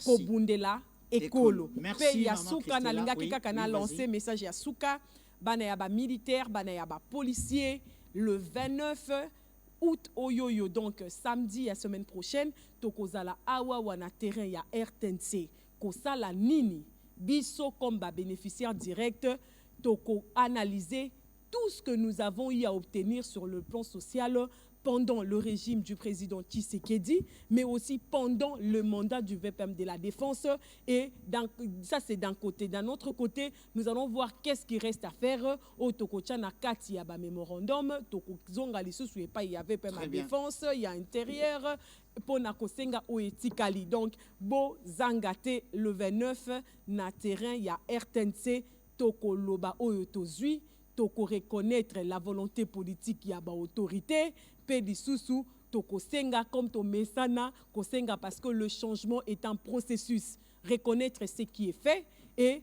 kobundela ekolo pe ya suka na linga kaka na lancer message ya suka bana ya ba militaire bana ya ba policier le 29 août oyoyo donc samedi la semaine prochaine tokozala awa wana terrain ya RTNC kosala nini biso comme bénéficiaire direct toko analyser tout ce que nous avons eu à obtenir sur le plan social pendant le régime du président Tshisekedi, mais aussi pendant le mandat du VPM de la Défense. Et ça, c'est d'un côté. D'un autre côté, nous allons voir qu'est-ce qui reste à faire. Au Tokochana Kati, il y a un mémorandum. Tokozonga Lissus, il y a VPM à Défense, il y a intérieur. Ponakosenga Oetikali. Donc, Bo Zangate, le 29, na terrain, il y a RTNC, Toko Loba Oyotozui. Toko reconnaître la volonté politique, il y a ba autorité. Pedi Soussou, Toko Senga comme to Mesana, Kosenga parce que le changement est un processus. Reconnaître ce qui est fait et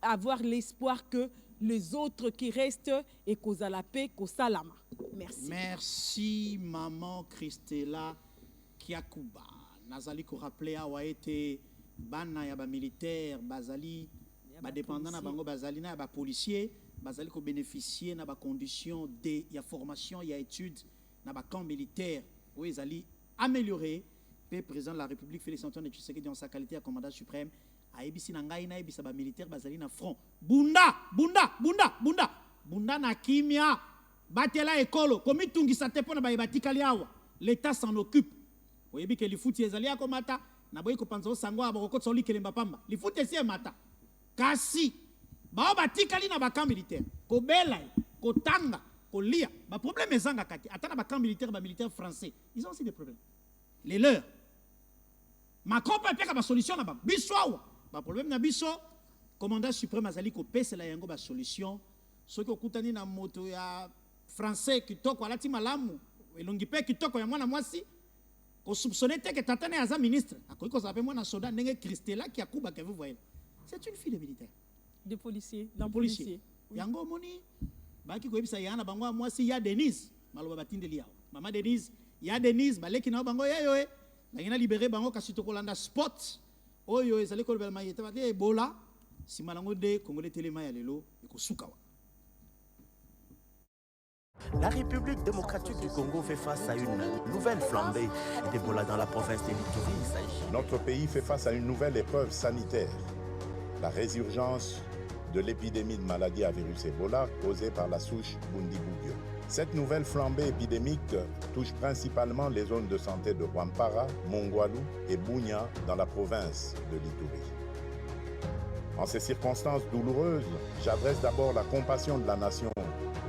avoir l'espoir que les autres qui restent et cause la paix, cause salama. Merci. Merci, maman Christella Kiakuba. Nazali ko rappeler a été bana ya ba militaire, bazali ba dépendant na bango bazali na ba policier, bazali ko bénéficier na ba conditions de ya formation, ya études na ba camp militaire où ils allaient améliorer. Le président de la République Félix Antoine Tshisekedi dans sa qualité de commandant suprême a ebisi na ngai na ebisa ba militaire bazali na front. Bunda na kimia batela ekolo komi tungisa te pona ba batikali awa. L'État s'en occupe. Oyebi ke lifuti ezali akomata na boyi ko panzo sango aboko tsoli kelemba pamba. Lifuti esi mata. Kasi ba batikali na ba camp militaire. Ko bela ko tanga Kolia, le problème est que attends, les militaires français, ils ont aussi des problèmes. Les leurs. Macron peut faire une solution là-bas. Bissoa, le problème est que le commandant suprême Azali Kopé, c'est la solution. Ce qui est dans la moto français qui toque à la timalamu, et l'ongipe qui toque à moi, si, qu'on soupçonnait que Tatane est un ministre. À quoi qu'on s'appelle moi, un soldat, Christella qui a Kuba, que vous voyez. C'est une fille de militaire. De policier. D'un policier. Yango Moni. Baki ko ebisa yana bango moi si ya Denise maloba batindeli yawo mama Denise ya Denise baleki na bango yeyo ngina libérer bango kasi to kolanda spot oyo ezali ko lebela mayete ba Ebola si malango de Congolais telema ya lelo ekosukawa. La République démocratique du Congo fait face à une nouvelle flambée d'Ebola dans la province de l'Ituri. Notre pays fait face à une nouvelle épreuve sanitaire, la résurgence de l'épidémie de maladie à virus Ebola causée par la souche Bundibugyo. Cette nouvelle flambée épidémique touche principalement les zones de santé de Rwampara, Mongwalu et Bunia dans la province de l'Ituri. En ces circonstances douloureuses, j'adresse d'abord la compassion de la nation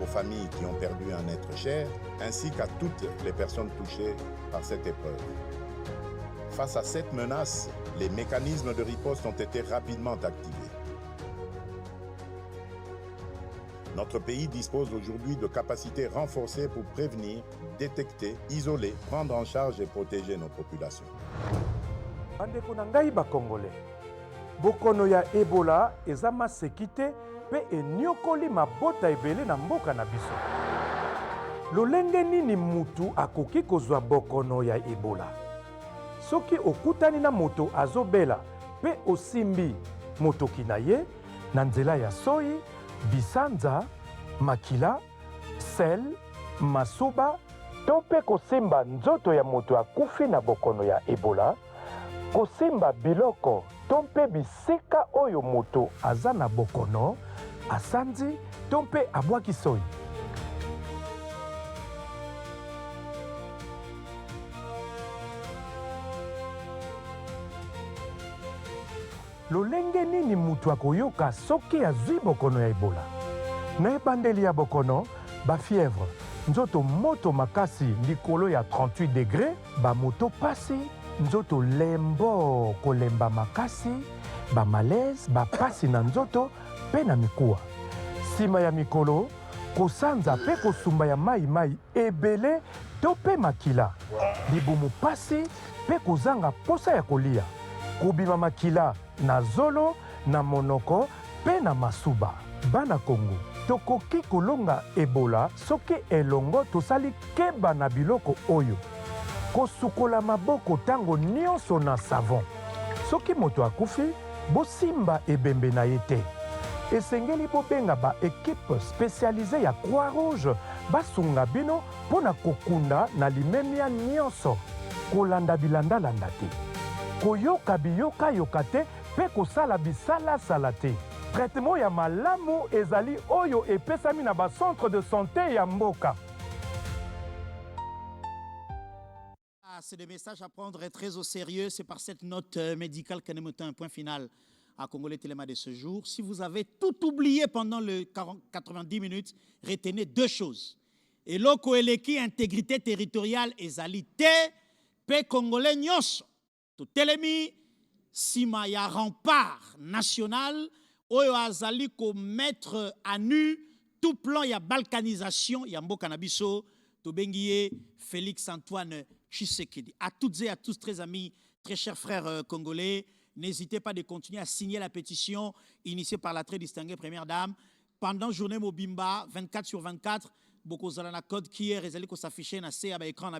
aux familles qui ont perdu un être cher, ainsi qu'à toutes les personnes touchées par cette épreuve. Face à cette menace, les mécanismes de riposte ont été rapidement activés. Notre pays dispose aujourd'hui de capacités renforcées pour prévenir, détecter, isoler, prendre en charge et protéger nos populations. Bandeko na ngai bakongole, bokono ya Ebola eza maseki te mpe eniokoli mabota ebele na mboka na biso. Lolenge nini mutu akoki kozwa bokono ya Ebola? Soki okutani na moto azobela mpe osimbi motoki na ye na nzela ya soyi, bisanza, makila, sel, masuba, to mpe kosimba nzoto ya moto akufi na bokono ya Ebola, kosimba biloko to mpe bisika oyo moto aza na bokono, asanzi to mpe abwaki soyi. Lolenge nini mutu akoyoka soki azwi bokono ya Ebola? Na ebandeli ya bokono, bafièvre, nzoto moto makasi likolo ya 38 degré, bamoto pasi, nzoto lembo kolemba makasi, bamalaise, bapasi na nzoto pe na mikuwa. Sima ya mikolo, kosanza pe kosumba ya mai ebele to pe makila. Libumu pasi pe kozanga posa ya kolia. Kubima makila na zolo, na monoko, pe na masuba. Bana Kongo, tokoki kolonga Ebola soki elongo tosali keba na biloko oyo. Kosukola maboko tango nyonso na savon. Soki moto akufi, bosimba ebembe na ye te. Esengeli bobenga ba équipe spécialisée ya Croix-Rouge basunga bino pona kokunda na limemia nyonso. Kolanda bilanda-landa te. Koyoka biyoka yoka te pe kosala bisala-sala te. Traitement ya malamu ezali oyo epesami na ba centre de santé ya mboka. C'est des messages à prendre très au sérieux. C'est par cette note médicale que nous mettons un point final à Congolais Téléma de ce jour. Si vous avez tout oublié pendant les 90 minutes, retenez deux choses. Et loko eleki intégrité territoriale ezalité, pe Congolais nyos, tout telemi, sima ya rempart national, oyo azali ko mettre à nu tout plan ya balkanisation ya mboka na biso, to bengiye Félix Antoine Tshisekedi. À toutes et à tous, très amis, très chers frères congolais, n'hésitez pas de continuer à signer la pétition initiée par la très distinguée Première Dame. Pendant journée Mobimba, 24/24, beaucoup de code qui est résolu qu'on s'affiche na écran.